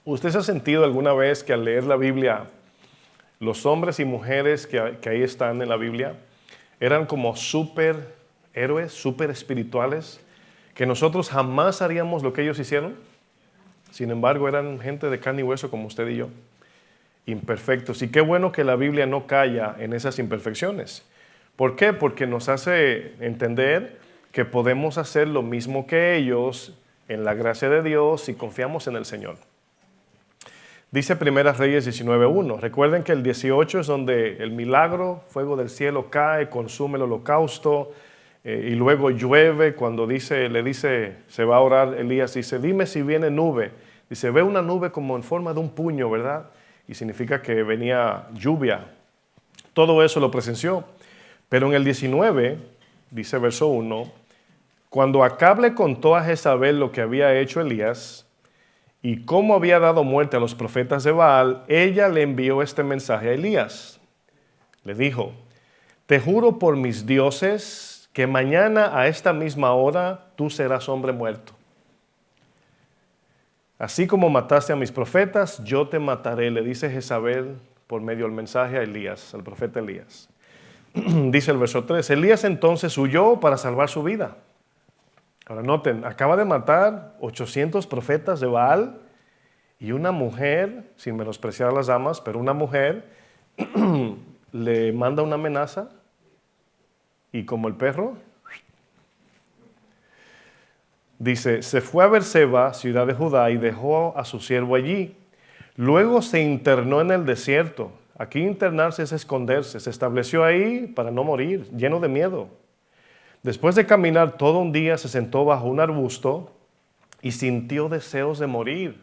¿Usted se ha sentido alguna vez que al leer la Biblia, los hombres y mujeres que ahí están en la Biblia eran como superhéroes, super espirituales, que nosotros jamás haríamos lo que ellos hicieron? Sin embargo, eran gente de carne y hueso como usted y yo, imperfectos. Y qué bueno que la Biblia no calla en esas imperfecciones. ¿Por qué? Porque nos hace entender que podemos hacer lo mismo que ellos en la gracia de Dios si confiamos en el Señor. Dice 1 Reyes 19:1. Recuerden que el 18 es donde el milagro, fuego del cielo cae, consume el holocausto y luego llueve. Cuando le dice, se va a orar Elías, dice, dime si viene nube. Dice, ve una nube como en forma de un puño, ¿verdad? Y significa que venía lluvia. Todo eso lo presenció. Pero en el 19, dice verso 1, cuando Acab le contó a Jezabel lo que había hecho Elías y cómo había dado muerte a los profetas de Baal, ella le envió este mensaje a Elías. Le dijo, te juro por mis dioses que mañana a esta misma hora tú serás hombre muerto. Así como mataste a mis profetas, yo te mataré, le dice Jezabel por medio del mensaje a Elías, al profeta Elías. Dice el verso 3, Elías entonces huyó para salvar su vida. Ahora noten, acaba de matar 800 profetas de Baal y una mujer, sin menospreciar a las damas, pero una mujer le manda una amenaza y como el perro, dice, se fue a Berseba, ciudad de Judá, y dejó a su siervo allí. Luego se internó en el desierto. Aquí internarse es esconderse. Se estableció ahí para no morir, lleno de miedo. Después de caminar todo un día, se sentó bajo un arbusto y sintió deseos de morir.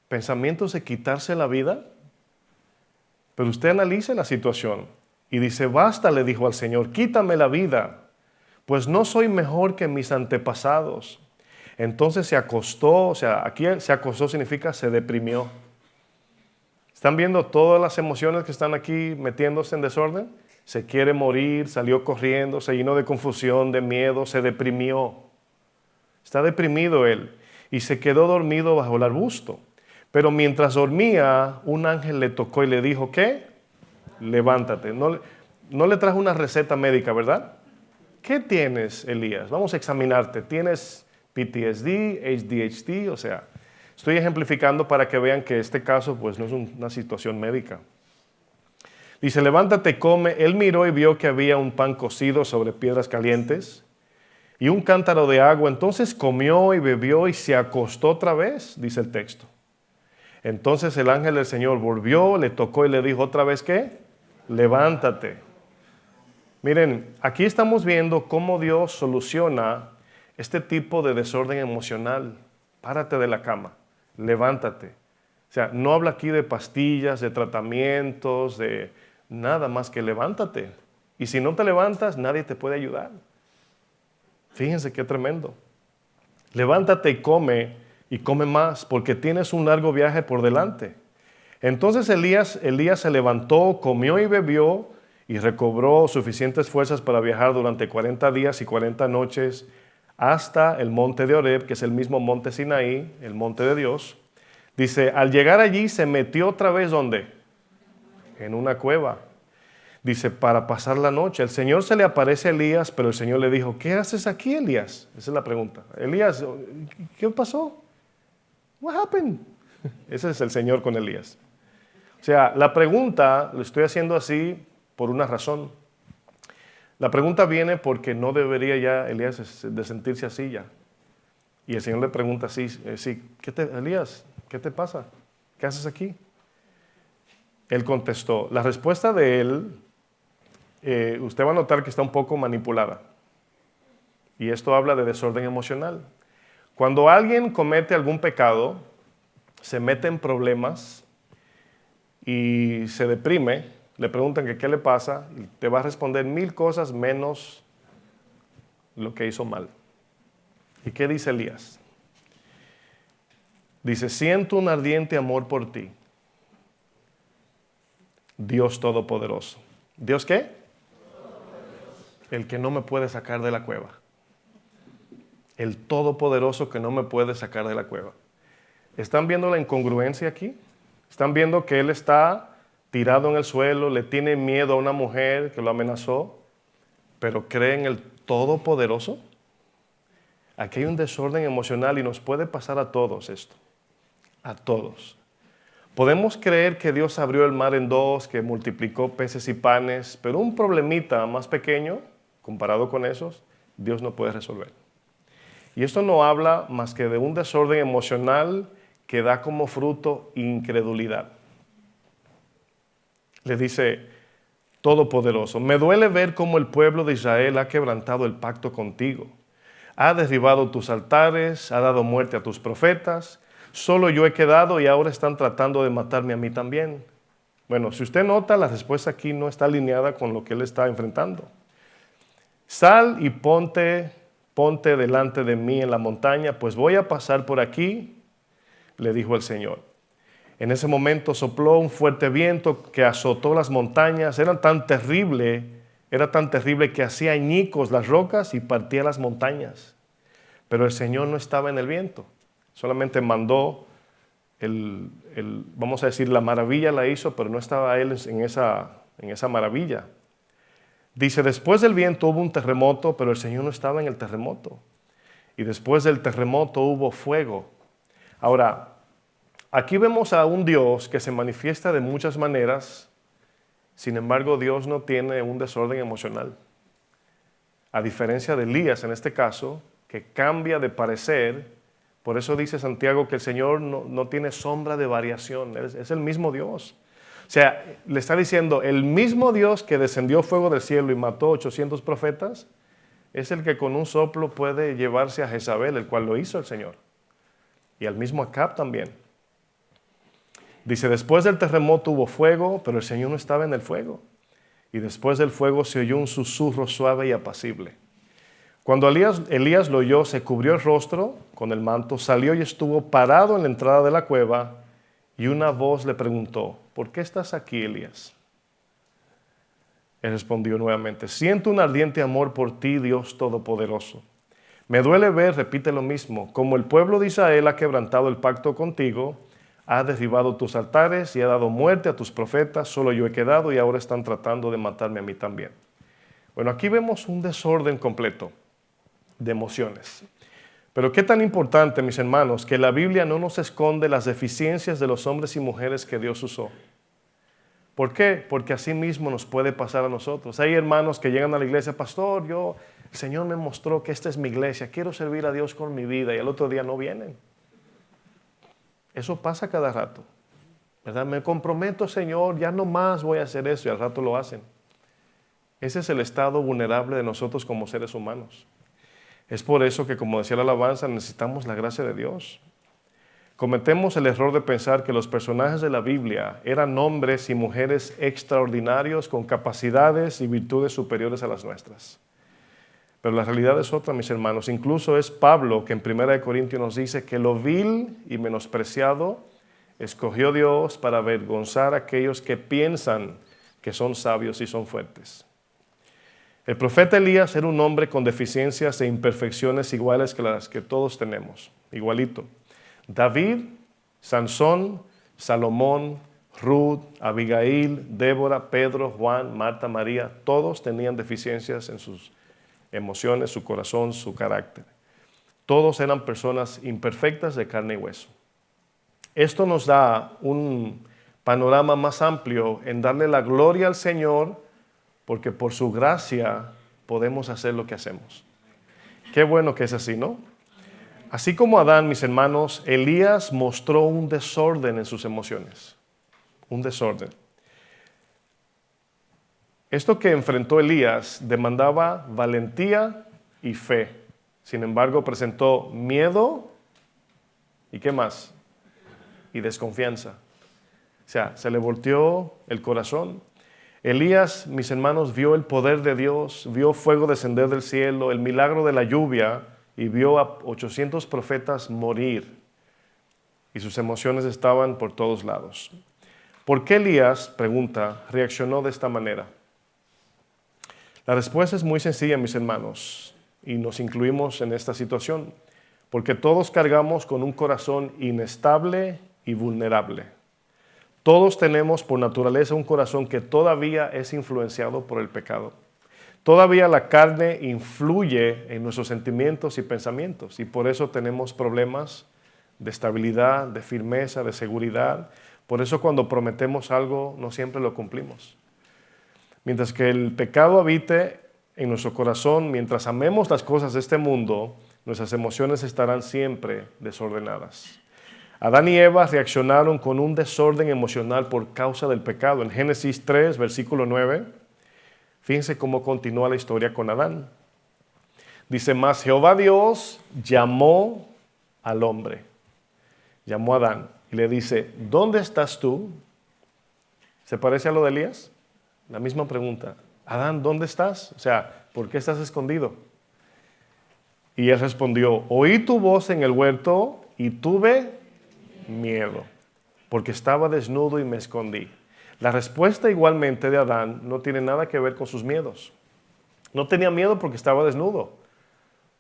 Pensamientos de quitarse la vida. Pero usted analice la situación y dice, basta, le dijo al Señor, quítame la vida, pues no soy mejor que mis antepasados. Entonces se acostó, o sea, aquí se acostó significa se deprimió. ¿Están viendo todas las emociones que están aquí metiéndose en desorden? Se quiere morir, salió corriendo, se llenó de confusión, de miedo, se deprimió. Está deprimido él y se quedó dormido bajo el arbusto. Pero mientras dormía, un ángel le tocó y le dijo, ¿qué? Levántate. No le trajo una receta médica, ¿verdad? ¿Qué tienes, Elías? Vamos a examinarte. ¿Tienes PTSD, ADHD? O sea, estoy ejemplificando para que vean que este caso pues no es una situación médica. Dice, levántate, come. Él miró y vio que había un pan cocido sobre piedras calientes y un cántaro de agua. Entonces comió y bebió y se acostó otra vez, dice el texto. Entonces el ángel del Señor volvió, le tocó y le dijo otra vez, ¿qué? Levántate. Miren, aquí estamos viendo cómo Dios soluciona este tipo de desorden emocional. Párate de la cama. levántate. O sea, no habla aquí de pastillas, de tratamientos, de nada más que levántate. Y si no te levantas, nadie te puede ayudar. Fíjense qué tremendo. Levántate y come más, porque tienes un largo viaje por delante. Entonces Elías se levantó, comió y bebió, y recobró suficientes fuerzas para viajar durante 40 días y 40 noches hasta el monte de Horeb, que es el mismo monte Sinaí, el monte de Dios. Dice, al llegar allí se metió otra vez, ¿dónde? En una cueva. Dice, para pasar la noche. El Señor se le aparece a Elías, pero el Señor le dijo, ¿qué haces aquí, Elías? Esa es la pregunta. Elías, ¿qué pasó? What happened? Ese es el Señor con Elías. O sea, la pregunta, lo estoy haciendo así por una razón. La pregunta viene porque no debería ya Elías de sentirse así ya. Y el Señor le pregunta así, Elías, ¿qué te pasa? ¿Qué haces aquí? Él contestó. La respuesta de él, usted va a notar que está un poco manipulada. Y esto habla de desorden emocional. Cuando alguien comete algún pecado, se mete en problemas y se deprime, le preguntan que qué le pasa, y te va a responder 1000 cosas menos lo que hizo mal. ¿Y qué dice Elías? Dice, siento un ardiente amor por ti, Dios Todopoderoso. ¿Dios qué? El que no me puede sacar de la cueva. El Todopoderoso que no me puede sacar de la cueva. ¿Están viendo la incongruencia aquí? ¿Están viendo que él está tirado en el suelo, le tiene miedo a una mujer que lo amenazó, pero cree en el Todopoderoso? Aquí hay un desorden emocional y nos puede pasar a todos esto. A todos. Podemos creer que Dios abrió el mar en dos, que multiplicó peces y panes, pero un problemita más pequeño, comparado con esos, Dios no puede resolver. Y esto no habla más que de un desorden emocional que da como fruto incredulidad. Le dice, Todopoderoso, me duele ver cómo el pueblo de Israel ha quebrantado el pacto contigo. Ha derribado tus altares, ha dado muerte a tus profetas. Solo yo he quedado y ahora están tratando de matarme a mí también. Bueno, si usted nota, la respuesta aquí no está alineada con lo que él está enfrentando. Sal y ponte delante de mí en la montaña, pues voy a pasar por aquí, le dijo el Señor. En ese momento sopló un fuerte viento que azotó las montañas. Era tan terrible que hacía añicos las rocas y partía las montañas. Pero el Señor no estaba en el viento. Solamente mandó, vamos a decir, la maravilla la hizo, pero no estaba él en esa maravilla. Dice, después del viento hubo un terremoto, pero el Señor no estaba en el terremoto. Y después del terremoto hubo fuego. Ahora, aquí vemos a un Dios que se manifiesta de muchas maneras. Sin embargo, Dios no tiene un desorden emocional. A diferencia de Elías en este caso, que cambia de parecer. Por eso dice Santiago que el Señor no tiene sombra de variación. Es el mismo Dios. O sea, le está diciendo, el mismo Dios que descendió fuego del cielo y mató 800 profetas, es el que con un soplo puede llevarse a Jezabel, el cual lo hizo el Señor. Y al mismo Acab también. Dice, después del terremoto hubo fuego, pero el Señor no estaba en el fuego. Y después del fuego se oyó un susurro suave y apacible. Cuando Elías lo oyó, se cubrió el rostro con el manto, salió y estuvo parado en la entrada de la cueva, y una voz le preguntó, ¿por qué estás aquí, Elías? Él respondió nuevamente, siento un ardiente amor por ti, Dios Todopoderoso. Me duele ver, repite lo mismo, como el pueblo de Israel ha quebrantado el pacto contigo, ha derribado tus altares y ha dado muerte a tus profetas, solo yo he quedado y ahora están tratando de matarme a mí también. Bueno, aquí vemos un desorden completo de emociones. Pero qué tan importante, mis hermanos, que la Biblia no nos esconde las deficiencias de los hombres y mujeres que Dios usó. ¿Por qué? Porque así mismo nos puede pasar a nosotros. Hay hermanos que llegan a la iglesia, pastor, el Señor me mostró que esta es mi iglesia, quiero servir a Dios con mi vida, y el otro día no vienen. Eso pasa cada rato, ¿verdad? Me comprometo, Señor, ya no más voy a hacer eso, y al rato lo hacen. Ese es el estado vulnerable de nosotros como seres humanos. Es por eso que, como decía la alabanza, necesitamos la gracia de Dios. Cometemos el error de pensar que los personajes de la Biblia eran hombres y mujeres extraordinarios con capacidades y virtudes superiores a las nuestras. Pero la realidad es otra, mis hermanos. Incluso es Pablo que en 1 Corintios nos dice que lo vil y menospreciado escogió Dios para avergonzar a aquellos que piensan que son sabios y son fuertes. El profeta Elías era un hombre con deficiencias e imperfecciones iguales que las que todos tenemos, igualito. David, Sansón, Salomón, Ruth, Abigail, Débora, Pedro, Juan, Marta, María, todos tenían deficiencias en sus emociones, su corazón, su carácter. Todos eran personas imperfectas de carne y hueso. Esto nos da un panorama más amplio en darle la gloria al Señor, porque por su gracia podemos hacer lo que hacemos. Qué bueno que es así, ¿no? Así como Adán, mis hermanos, Elías mostró un desorden en sus emociones. Un desorden. Esto que enfrentó Elías demandaba valentía y fe. Sin embargo, presentó miedo y ¿qué más? Y desconfianza. O sea, se le volteó el corazón. Elías, mis hermanos, vio el poder de Dios, vio fuego descender del cielo, el milagro de la lluvia y vio a 800 profetas morir. Y sus emociones estaban por todos lados. ¿Por qué Elías, pregunta, reaccionó de esta manera? La respuesta es muy sencilla, mis hermanos, y nos incluimos en esta situación, porque todos cargamos con un corazón inestable y vulnerable. Todos tenemos por naturaleza un corazón que todavía es influenciado por el pecado. Todavía la carne influye en nuestros sentimientos y pensamientos, y por eso tenemos problemas de estabilidad, de firmeza, de seguridad. Por eso cuando prometemos algo no siempre lo cumplimos. Mientras que el pecado habite en nuestro corazón, mientras amemos las cosas de este mundo, nuestras emociones estarán siempre desordenadas. Adán y Eva reaccionaron con un desorden emocional por causa del pecado. En Génesis 3, versículo 9, fíjense cómo continúa la historia con Adán. Dice, mas Jehová Dios llamó al hombre, llamó a Adán y le dice, ¿dónde estás tú? ¿Se parece a lo de Elías? La misma pregunta. Adán, ¿dónde estás? O sea, ¿por qué estás escondido? Y él respondió, oí tu voz en el huerto y tuve miedo, porque estaba desnudo y me escondí. La respuesta igualmente de Adán no tiene nada que ver con sus miedos. No tenía miedo porque estaba desnudo.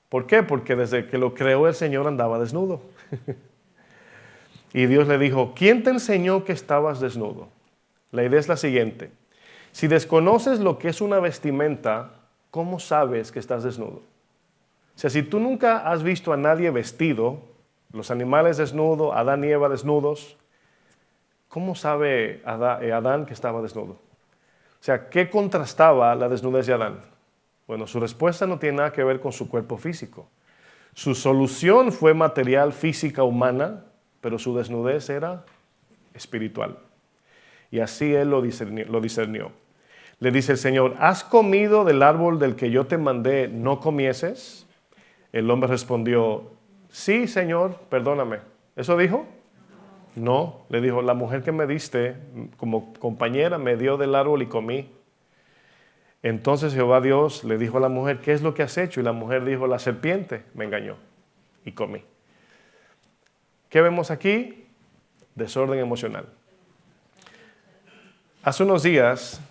¿Por qué? Porque desde que lo creó el Señor andaba desnudo. Y Dios le dijo, ¿quién te enseñó que estabas desnudo? La idea es la siguiente. Si desconoces lo que es una vestimenta, ¿cómo sabes que estás desnudo? O sea, si tú nunca has visto a nadie vestido, los animales desnudos, Adán y Eva desnudos, ¿cómo sabe Adán que estaba desnudo? O sea, ¿qué contrastaba la desnudez de Adán? Bueno, su respuesta no tiene nada que ver con su cuerpo físico. Su solución fue material, física, humana, pero su desnudez era espiritual. Y así él lo discernió. Le dice el Señor, ¿has comido del árbol del que yo te mandé no comieses? El hombre respondió, sí, Señor, perdóname. ¿Eso dijo? No, le dijo, la mujer que me diste como compañera me dio del árbol y comí. Entonces Jehová Dios le dijo a la mujer, ¿qué es lo que has hecho? Y la mujer dijo, la serpiente me engañó y comí. ¿Qué vemos aquí? Desorden emocional. Hace unos días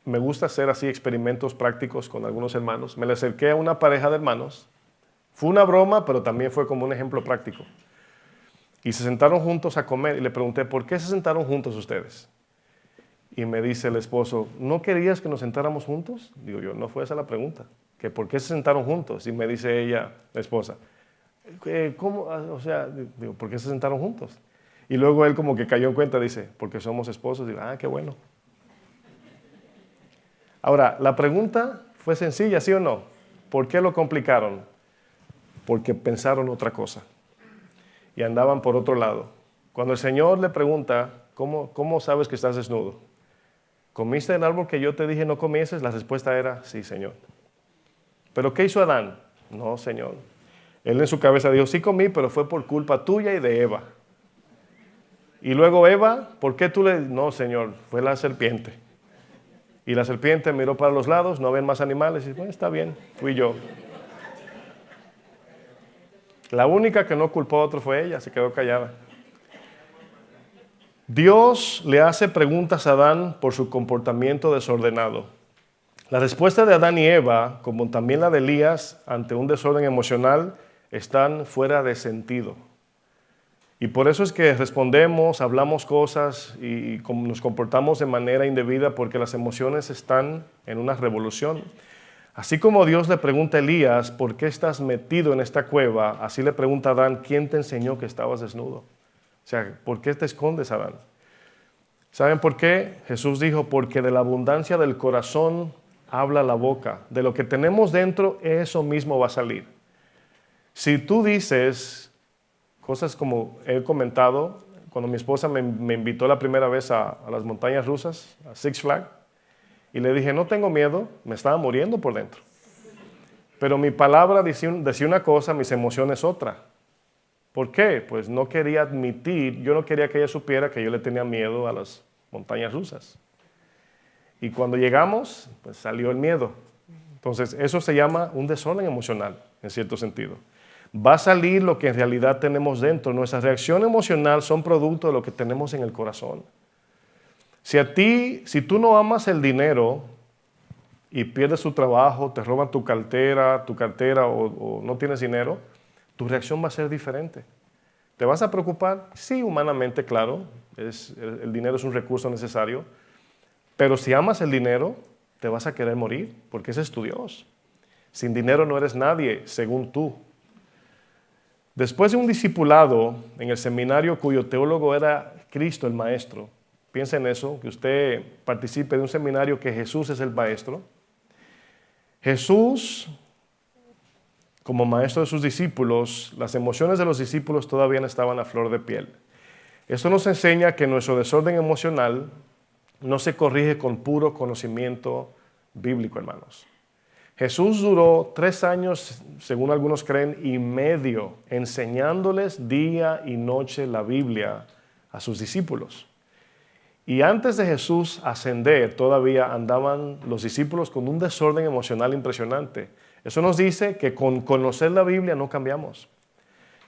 me gusta hacer así experimentos prácticos con algunos hermanos. Me le acerqué a una pareja de hermanos. Fue una broma, pero también fue como un ejemplo práctico. Y se sentaron juntos a comer y le pregunté, ¿por qué se sentaron juntos ustedes? Y me dice el esposo, ¿no querías que nos sentáramos juntos? Digo yo, no fue esa la pregunta. ¿Que por qué se sentaron juntos? Y me dice ella, la esposa, ¿cómo? O sea, digo, ¿por qué se sentaron juntos? Y luego él como que cayó en cuenta, dice, porque somos esposos. Digo, qué bueno. Ahora, la pregunta fue sencilla, ¿sí o no? ¿Por qué lo complicaron? Porque pensaron otra cosa y andaban por otro lado. Cuando el Señor le pregunta, ¿cómo sabes que estás desnudo? ¿Comiste el árbol que yo te dije no comieses? La respuesta era, sí, Señor. ¿Pero qué hizo Adán? No, Señor. Él en su cabeza dijo, sí comí, pero fue por culpa tuya y de Eva. Y luego Eva, ¿por qué tú le...? No, Señor, fue la serpiente. Y la serpiente miró para los lados, no ven más animales, y bueno, está bien, fui yo. La única que no culpó a otro fue ella, se quedó callada. Dios le hace preguntas a Adán por su comportamiento desordenado. La respuesta de Adán y Eva, como también la de Elías ante un desorden emocional, están fuera de sentido. Y por eso es que respondemos, hablamos cosas y nos comportamos de manera indebida porque las emociones están en una revolución. Así como Dios le pregunta a Elías, ¿por qué estás metido en esta cueva? Así le pregunta a Adán, ¿quién te enseñó que estabas desnudo? O sea, ¿por qué te escondes, Adán? ¿Saben por qué? Jesús dijo, porque de la abundancia del corazón habla la boca. De lo que tenemos dentro, eso mismo va a salir. Si tú dices cosas como he comentado, cuando mi esposa me invitó la primera vez a las montañas rusas, a Six Flags, y le dije, no tengo miedo, me estaba muriendo por dentro. Pero mi palabra decía una cosa, mis emociones otra. ¿Por qué? Pues no quería admitir, yo no quería que ella supiera que yo le tenía miedo a las montañas rusas. Y cuando llegamos, pues salió el miedo. Entonces, eso se llama un desorden emocional, en cierto sentido. Va a salir lo que en realidad tenemos dentro. Nuestra reacción emocional son producto de lo que tenemos en el corazón. Si tú no amas el dinero y pierdes tu trabajo, te roban tu cartera o no tienes dinero, tu reacción va a ser diferente. ¿Te vas a preocupar? Sí, humanamente, claro. El dinero es un recurso necesario. Pero si amas el dinero, te vas a querer morir, porque ese es tu Dios. Sin dinero no eres nadie, según tú. Después de un discipulado en el seminario cuyo teólogo era Cristo el Maestro, piensa en eso, que usted participe de un seminario que Jesús es el Maestro. Jesús, como maestro de sus discípulos, las emociones de los discípulos todavía no estaban a flor de piel. Esto nos enseña que nuestro desorden emocional no se corrige con puro conocimiento bíblico, hermanos. Jesús duró 3 años, según algunos creen, y medio, enseñándoles día y noche la Biblia a sus discípulos. Y antes de Jesús ascender, todavía andaban los discípulos con un desorden emocional impresionante. Eso nos dice que con conocer la Biblia no cambiamos.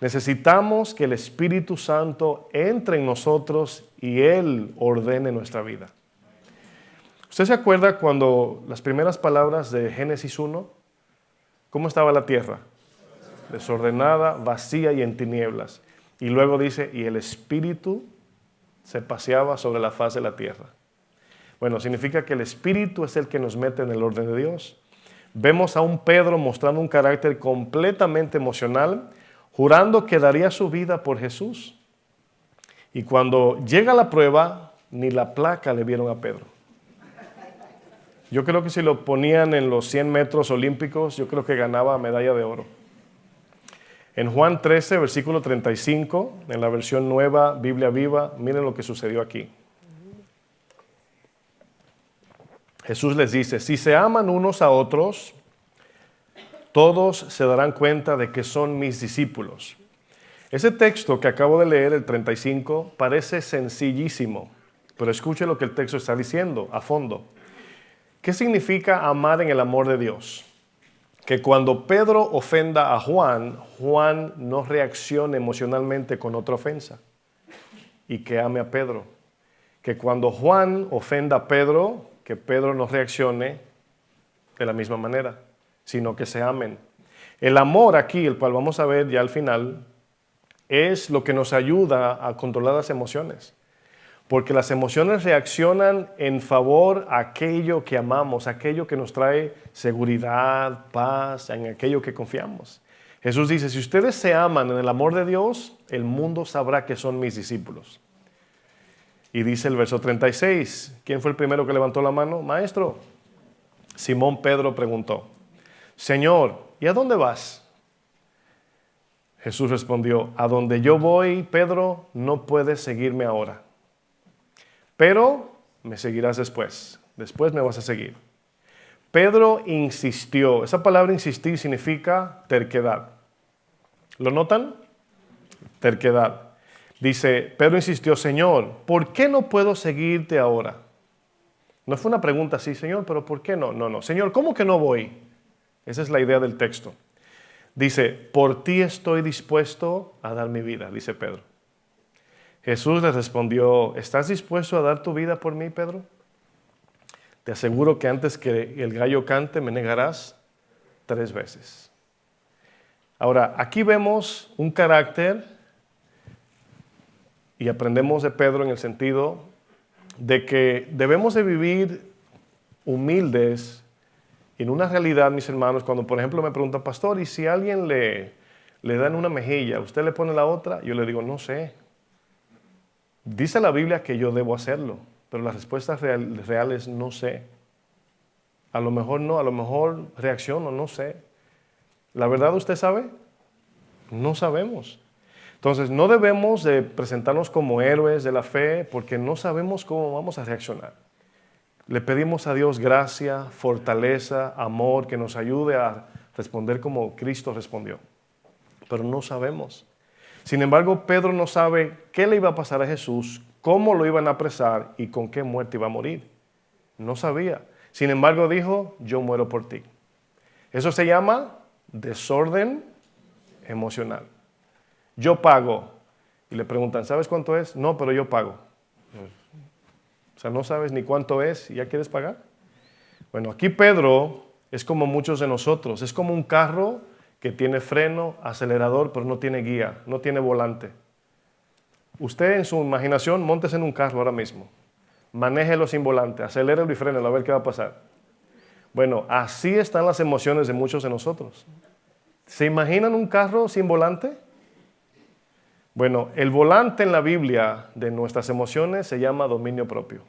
Necesitamos que el Espíritu Santo entre en nosotros y Él ordene nuestra vida. ¿Usted se acuerda cuando las primeras palabras de Génesis 1? ¿Cómo estaba la tierra? Desordenada, vacía y en tinieblas. Y luego dice, y el Espíritu se paseaba sobre la faz de la tierra. Bueno, significa que el Espíritu es el que nos mete en el orden de Dios. Vemos a un Pedro mostrando un carácter completamente emocional, jurando que daría su vida por Jesús. Y cuando llega la prueba, ni la placa le vieron a Pedro. Yo creo que si lo ponían en los 100 metros olímpicos, yo creo que ganaba medalla de oro. En Juan 13, versículo 35, en la versión nueva, Biblia Viva, miren lo que sucedió aquí. Jesús les dice, si se aman unos a otros, todos se darán cuenta de que son mis discípulos. Ese texto que acabo de leer, el 35, parece sencillísimo, pero escuche lo que el texto está diciendo a fondo. ¿Qué significa amar en el amor de Dios? Que cuando Pedro ofenda a Juan, Juan no reaccione emocionalmente con otra ofensa y que ame a Pedro. Que cuando Juan ofenda a Pedro, que Pedro no reaccione de la misma manera, sino que se amen. El amor aquí, el cual vamos a ver ya al final, es lo que nos ayuda a controlar las emociones. Porque las emociones reaccionan en favor a aquello que amamos, aquello que nos trae seguridad, paz, en aquello que confiamos. Jesús dice, si ustedes se aman en el amor de Dios, el mundo sabrá que son mis discípulos. Y dice el verso 36, ¿quién fue el primero que levantó la mano? Maestro. Simón Pedro preguntó, Señor, ¿y a dónde vas? Jesús respondió, a donde yo voy, Pedro, no puedes seguirme ahora. Pero me seguirás después me vas a seguir. Pedro insistió, esa palabra insistir significa terquedad. ¿Lo notan? Terquedad. Dice, Pedro insistió, Señor, ¿por qué no puedo seguirte ahora? No fue una pregunta así, Señor, pero ¿por qué no? No. Señor, ¿cómo que no voy? Esa es la idea del texto. Dice, por ti estoy dispuesto a dar mi vida, dice Pedro. Jesús le respondió, ¿estás dispuesto a dar tu vida por mí, Pedro? Te aseguro que antes que el gallo cante me negarás 3 veces. Ahora, aquí vemos un carácter y aprendemos de Pedro en el sentido de que debemos de vivir humildes en una realidad, mis hermanos, cuando por ejemplo me pregunta, pastor, ¿y si alguien le dan una mejilla, usted le pone la otra? Yo le digo, no sé. Dice la Biblia que yo debo hacerlo, pero la respuesta real es no sé. A lo mejor no, a lo mejor reacciono, no sé. ¿La verdad usted sabe? No sabemos. Entonces no debemos de presentarnos como héroes de la fe porque no sabemos cómo vamos a reaccionar. Le pedimos a Dios gracia, fortaleza, amor, que nos ayude a responder como Cristo respondió. Pero no sabemos. Sin embargo, Pedro no sabe qué le iba a pasar a Jesús, cómo lo iban a apresar y con qué muerte iba a morir. No sabía. Sin embargo, dijo, yo muero por ti. Eso se llama desorden emocional. Yo pago. Y le preguntan, ¿sabes cuánto es? No, pero yo pago. O sea, no sabes ni cuánto es y ya quieres pagar. Bueno, aquí Pedro es como muchos de nosotros. Es como un carro que tiene freno, acelerador, pero no tiene guía, no tiene volante. Usted en su imaginación, móntese en un carro ahora mismo. Manéjelo sin volante, acelérelo y frénelo a ver qué va a pasar. Bueno, así están las emociones de muchos de nosotros. ¿Se imaginan un carro sin volante? Bueno, el volante en la Biblia de nuestras emociones se llama dominio propio.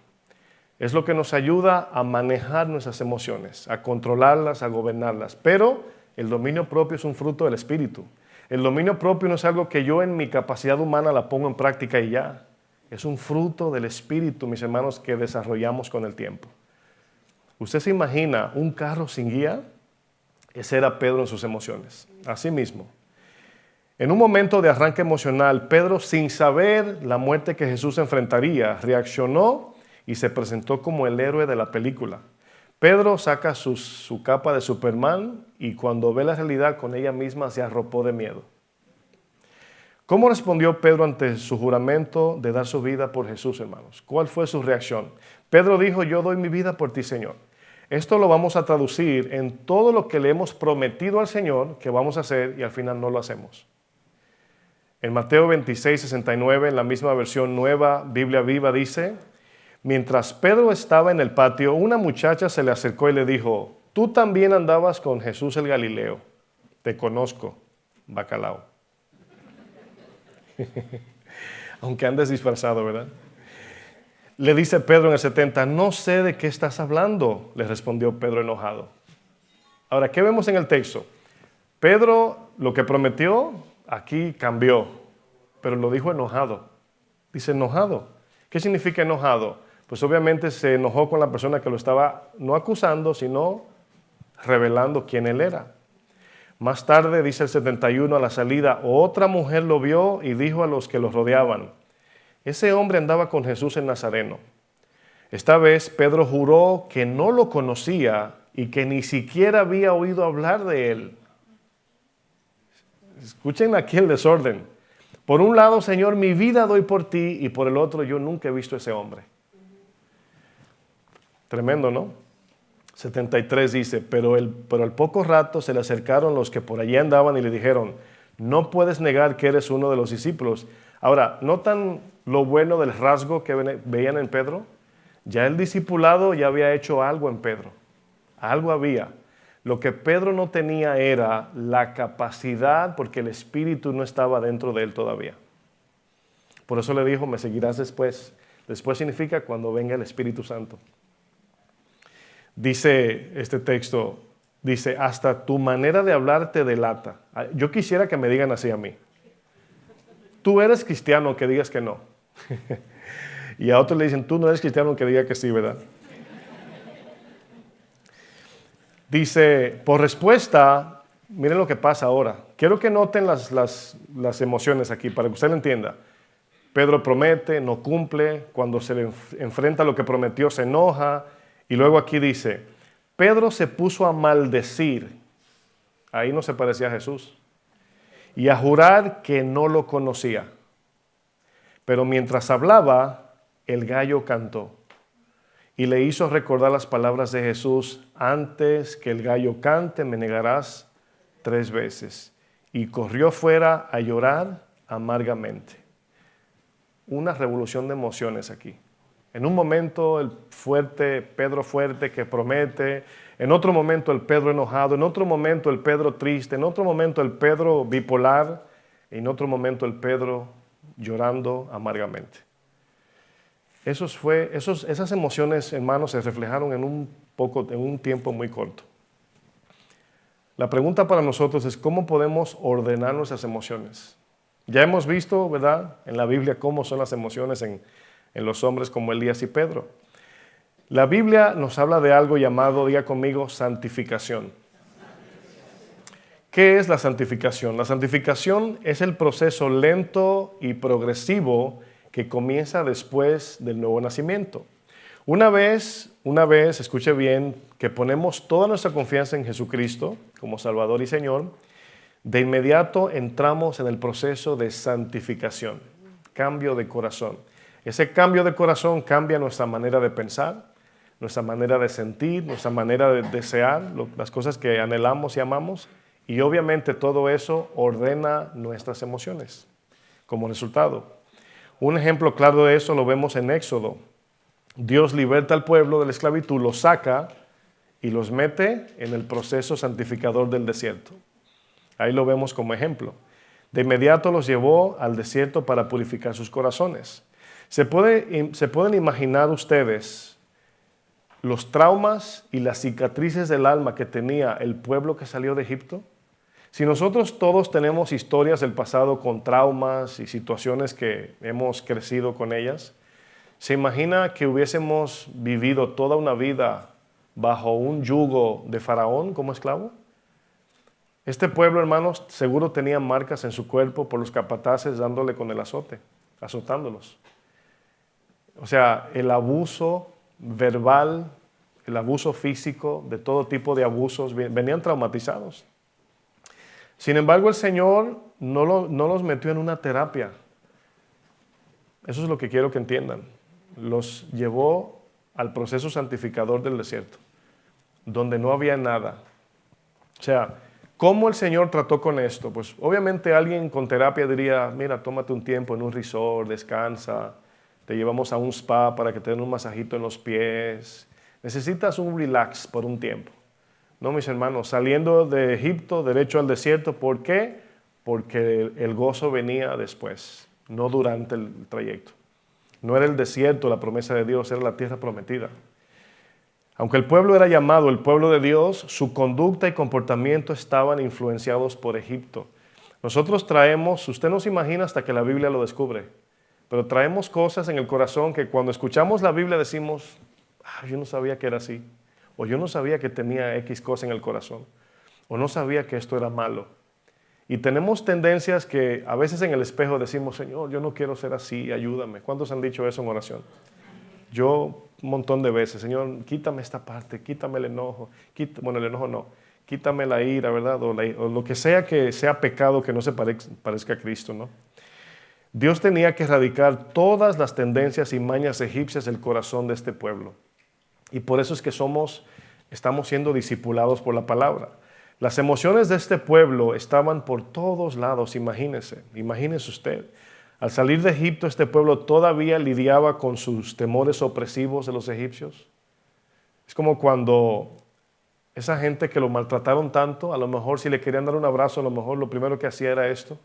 Es lo que nos ayuda a manejar nuestras emociones, a controlarlas, a gobernarlas. Pero el dominio propio es un fruto del Espíritu. El dominio propio no es algo que yo en mi capacidad humana la pongo en práctica y ya. Es un fruto del Espíritu, mis hermanos, que desarrollamos con el tiempo. ¿Usted se imagina un carro sin guía? Ese era Pedro en sus emociones. Así mismo. En un momento de arranque emocional, Pedro, sin saber la muerte que Jesús enfrentaría, reaccionó y se presentó como el héroe de la película. Pedro saca su capa de Superman y cuando ve la realidad con ella misma se arropó de miedo. ¿Cómo respondió Pedro ante su juramento de dar su vida por Jesús, hermanos? ¿Cuál fue su reacción? Pedro dijo, yo doy mi vida por ti, Señor. Esto lo vamos a traducir en todo lo que le hemos prometido al Señor que vamos a hacer y al final no lo hacemos. En Mateo 26, 69, en la misma versión nueva, Biblia Viva, dice, mientras Pedro estaba en el patio, una muchacha se le acercó y le dijo, tú también andabas con Jesús el Galileo. Te conozco, bacalao. Aunque andes disfrazado, ¿verdad? Le dice Pedro en el 70, no sé de qué estás hablando, le respondió Pedro enojado. Ahora, ¿qué vemos en el texto? Pedro lo que prometió aquí cambió, pero lo dijo enojado. Dice enojado. ¿Qué significa enojado? Pues obviamente se enojó con la persona que lo estaba no acusando, sino revelando quién él era. Más tarde, dice el 71, a la salida, otra mujer lo vio y dijo a los que lo rodeaban, ese hombre andaba con Jesús el Nazareno. Esta vez Pedro juró que no lo conocía y que ni siquiera había oído hablar de él. Escuchen aquí el desorden. Por un lado, Señor, mi vida doy por ti y por el otro, yo nunca he visto a ese hombre. Tremendo, ¿no? 73 dice, pero al poco rato se le acercaron los que por allí andaban y le dijeron, no puedes negar que eres uno de los discípulos. Ahora, ¿notan lo bueno del rasgo que veían en Pedro? Ya el discipulado ya había hecho algo en Pedro. Algo había. Lo que Pedro no tenía era la capacidad porque el Espíritu no estaba dentro de él todavía. Por eso le dijo, me seguirás después. Después significa cuando venga el Espíritu Santo. Dice este texto, dice, hasta tu manera de hablar te delata. Yo quisiera que me digan así a mí. Tú eres cristiano, aunque digas que no. Y a otros le dicen, tú no eres cristiano, aunque diga que sí, ¿verdad? Dice, por respuesta, miren lo que pasa ahora. Quiero que noten las emociones aquí para que usted lo entienda. Pedro promete, no cumple, cuando se le enfrenta a lo que prometió se enoja, y luego aquí dice, Pedro se puso a maldecir, ahí no se parecía a Jesús, y a jurar que no lo conocía. Pero mientras hablaba, el gallo cantó, y le hizo recordar las palabras de Jesús, antes que el gallo cante me negarás 3 veces. Y corrió fuera a llorar amargamente. Una revolución de emociones aquí. En un momento el Pedro fuerte que promete, en otro momento el Pedro enojado, en otro momento el Pedro triste, en otro momento el Pedro bipolar, en otro momento el Pedro llorando amargamente. Esas emociones, hermanos, se reflejaron en un tiempo muy corto. La pregunta para nosotros es ¿cómo podemos ordenar nuestras emociones? Ya hemos visto, ¿verdad?, en la Biblia cómo son las emociones en los hombres como Elías y Pedro. La Biblia nos habla de algo llamado, diga conmigo, santificación. ¿Qué es la santificación? La santificación es el proceso lento y progresivo que comienza después del nuevo nacimiento. Una vez, escuche bien, que ponemos toda nuestra confianza en Jesucristo como Salvador y Señor, de inmediato entramos en el proceso de santificación, cambio de corazón. Ese cambio de corazón cambia nuestra manera de pensar, nuestra manera de sentir, nuestra manera de desear, las cosas que anhelamos y amamos, y obviamente todo eso ordena nuestras emociones como resultado. Un ejemplo claro de eso lo vemos en Éxodo. Dios liberta al pueblo de la esclavitud, los saca y los mete en el proceso santificador del desierto. Ahí lo vemos como ejemplo. De inmediato los llevó al desierto para purificar sus corazones. ¿Se pueden imaginar ustedes los traumas y las cicatrices del alma que tenía el pueblo que salió de Egipto? Si nosotros todos tenemos historias del pasado con traumas y situaciones que hemos crecido con ellas, ¿se imagina que hubiésemos vivido toda una vida bajo un yugo de Faraón como esclavo? Este pueblo, hermanos, seguro tenía marcas en su cuerpo por los capataces dándole con el azote, azotándolos. O sea, el abuso verbal, el abuso físico, de todo tipo de abusos, venían traumatizados. Sin embargo, el Señor no los metió en una terapia. Eso es lo que quiero que entiendan. Los llevó al proceso santificador del desierto, donde no había nada. O sea, ¿cómo el Señor trató con esto? Pues obviamente alguien con terapia diría, mira, tómate un tiempo en un resort, descansa, te llevamos a un spa para que te den un masajito en los pies. Necesitas un relax por un tiempo. No, mis hermanos, saliendo de Egipto, derecho al desierto, ¿por qué? Porque el gozo venía después, no durante el trayecto. No era el desierto la promesa de Dios, era la tierra prometida. Aunque el pueblo era llamado el pueblo de Dios, su conducta y comportamiento estaban influenciados por Egipto. Nosotros traemos, usted no se imagina hasta que la Biblia lo descubre, pero traemos cosas en el corazón que cuando escuchamos la Biblia decimos, yo no sabía que era así, o yo no sabía que tenía X cosa en el corazón, o no sabía que esto era malo. Y tenemos tendencias que a veces en el espejo decimos, Señor, yo no quiero ser así, ayúdame. ¿Cuántos han dicho eso en oración? Yo un montón de veces, Señor, quítame esta parte, quítame el enojo, bueno, el enojo no, quítame la ira, ¿verdad? O lo que sea pecado que no se parezca a Cristo, ¿no? Dios tenía que erradicar todas las tendencias y mañas egipcias del corazón de este pueblo. Y por eso es que estamos siendo discipulados por la palabra. Las emociones de este pueblo estaban por todos lados, imagínese usted. Al salir de Egipto, este pueblo todavía lidiaba con sus temores opresivos de los egipcios. Es como cuando esa gente que lo maltrataron tanto, a lo mejor si le querían dar un abrazo, a lo mejor lo primero que hacía era esto.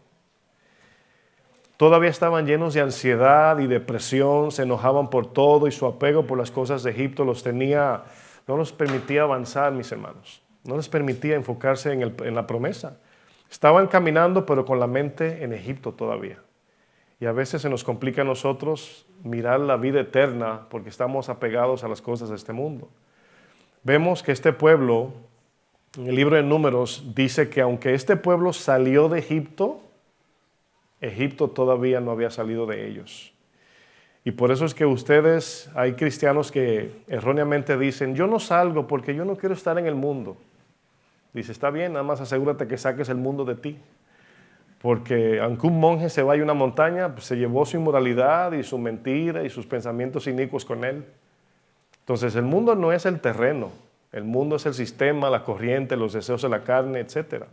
Todavía estaban llenos de ansiedad y depresión, se enojaban por todo y su apego por las cosas de Egipto no los permitía avanzar, mis hermanos. No les permitía enfocarse en la promesa. Estaban caminando, pero con la mente en Egipto todavía. Y a veces se nos complica a nosotros mirar la vida eterna porque estamos apegados a las cosas de este mundo. Vemos que este pueblo en el libro de Números, dice que aunque este pueblo salió de Egipto, Egipto todavía no había salido de ellos. Y por eso es que hay cristianos que erróneamente dicen, yo no salgo porque yo no quiero estar en el mundo. Dice, está bien, nada más asegúrate que saques el mundo de ti. Porque aunque un monje se vaya a una montaña, pues se llevó su inmoralidad y su mentira y sus pensamientos inicuos con él. Entonces el mundo no es el terreno, el mundo es el sistema, la corriente, los deseos de la carne, etc.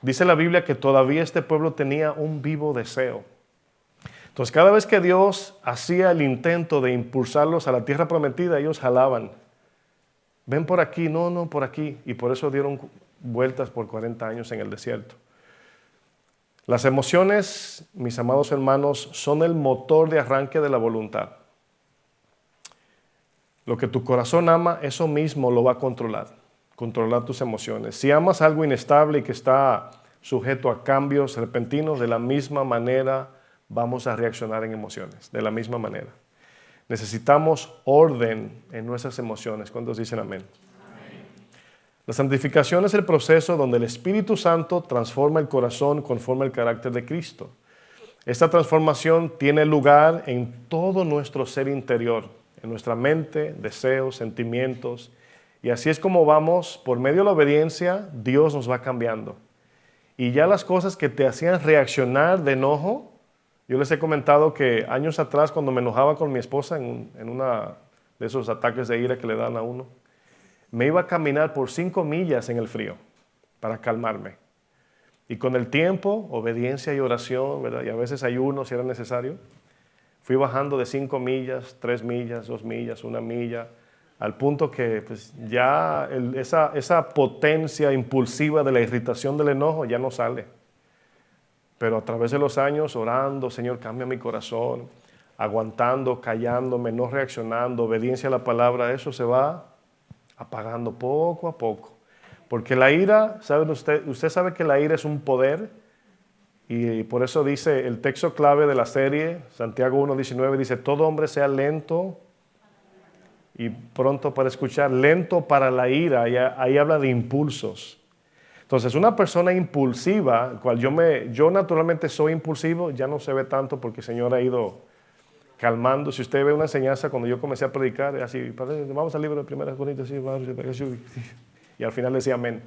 Dice la Biblia que todavía este pueblo tenía un vivo deseo. Entonces cada vez que Dios hacía el intento de impulsarlos a la tierra prometida, ellos jalaban. Ven por aquí, no, por aquí. Y por eso dieron vueltas por 40 años en el desierto. Las emociones, mis amados hermanos, son el motor de arranque de la voluntad. Lo que tu corazón ama, eso mismo lo va a controlar tus emociones. Si amas algo inestable y que está sujeto a cambios repentinos, de la misma manera vamos a reaccionar en emociones, de la misma manera. Necesitamos orden en nuestras emociones. ¿Cuántos dicen amén? La santificación es el proceso donde el Espíritu Santo transforma el corazón conforme al carácter de Cristo. Esta transformación tiene lugar en todo nuestro ser interior, en nuestra mente, deseos, sentimientos. Y así es como vamos, por medio de la obediencia, Dios nos va cambiando. Y ya las cosas que te hacían reaccionar de enojo, yo les he comentado que años atrás cuando me enojaba con mi esposa en una de esos ataques de ira que le dan a uno, me iba a caminar por 5 millas en el frío para calmarme. Y con el tiempo, obediencia y oración, ¿verdad? Y a veces ayuno si era necesario, fui bajando de 5 millas, 3 millas, 2 millas, 1 milla, al punto que pues, ya esa potencia impulsiva de la irritación del enojo ya no sale. Pero a través de los años, orando, Señor, cambia mi corazón, aguantando, callándome, no reaccionando, obediencia a la palabra, eso se va apagando poco a poco. Porque la ira, ¿saben usted sabe que la ira es un poder? Y por eso dice el texto clave de la serie, Santiago 1:19, dice, todo hombre sea lento y pronto para escuchar, lento para la ira, ahí habla de impulsos. Entonces, una persona impulsiva, cual yo naturalmente soy impulsivo, ya no se ve tanto porque el Señor ha ido calmando. Si usted ve una enseñanza cuando yo comencé a predicar, así, vamos al libro de 1 Corintios, y al final decía amén.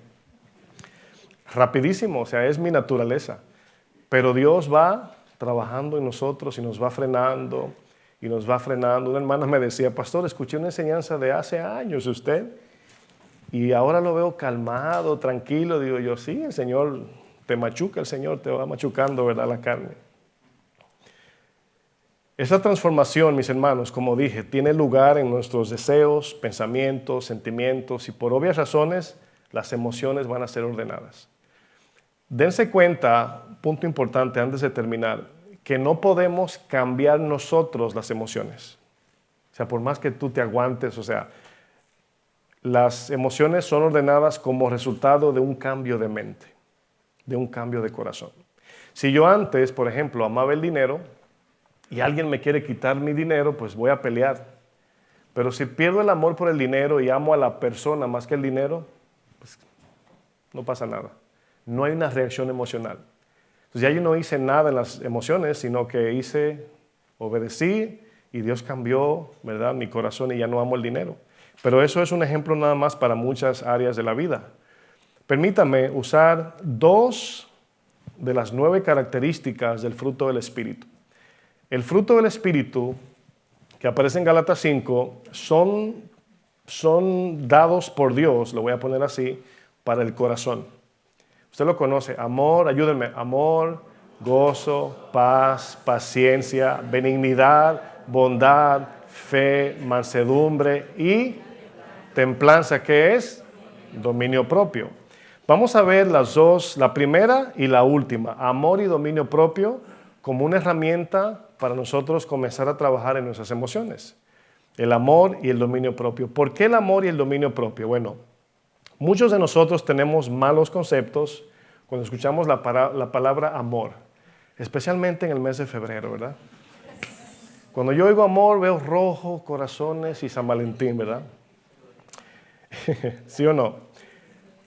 Rapidísimo, o sea, es mi naturaleza. Pero Dios va trabajando en nosotros y nos va frenando, y nos va frenando. Una hermana me decía, pastor, escuché una enseñanza de hace años de usted, y ahora lo veo calmado, tranquilo. Digo yo, sí, el Señor te machuca, el Señor te va machucando, ¿verdad? La carne. Esa transformación, mis hermanos, como dije, tiene lugar en nuestros deseos, pensamientos, sentimientos, y por obvias razones, las emociones van a ser ordenadas. Dense cuenta, punto importante antes de terminar, que no podemos cambiar nosotros las emociones. O sea, por más que tú te aguantes, o sea, las emociones son ordenadas como resultado de un cambio de mente, de un cambio de corazón. Si yo antes, por ejemplo, amaba el dinero y alguien me quiere quitar mi dinero, pues voy a pelear. Pero si pierdo el amor por el dinero y amo a la persona más que el dinero, pues no pasa nada. No hay una reacción emocional. Entonces ya yo no hice nada en las emociones, sino que obedecí y Dios cambió, ¿verdad?, mi corazón y ya no amo el dinero. Pero eso es un ejemplo nada más para muchas áreas de la vida. Permítame usar 2 de las 9 características del fruto del Espíritu. El fruto del Espíritu, que aparece en Gálatas 5, son dados por Dios, lo voy a poner así, para el corazón. Usted lo conoce, amor, ayúdenme, amor, gozo, paz, paciencia, benignidad, bondad, fe, mansedumbre y templanza, que es dominio propio. Vamos a ver las dos, la primera y la última, amor y dominio propio, como una herramienta para nosotros comenzar a trabajar en nuestras emociones. El amor y el dominio propio. ¿Por qué el amor y el dominio propio? Bueno, muchos de nosotros tenemos malos conceptos cuando escuchamos la palabra amor, especialmente en el mes de febrero, ¿verdad? Cuando yo oigo amor, veo rojo, corazones y San Valentín, ¿verdad? ¿Sí o no?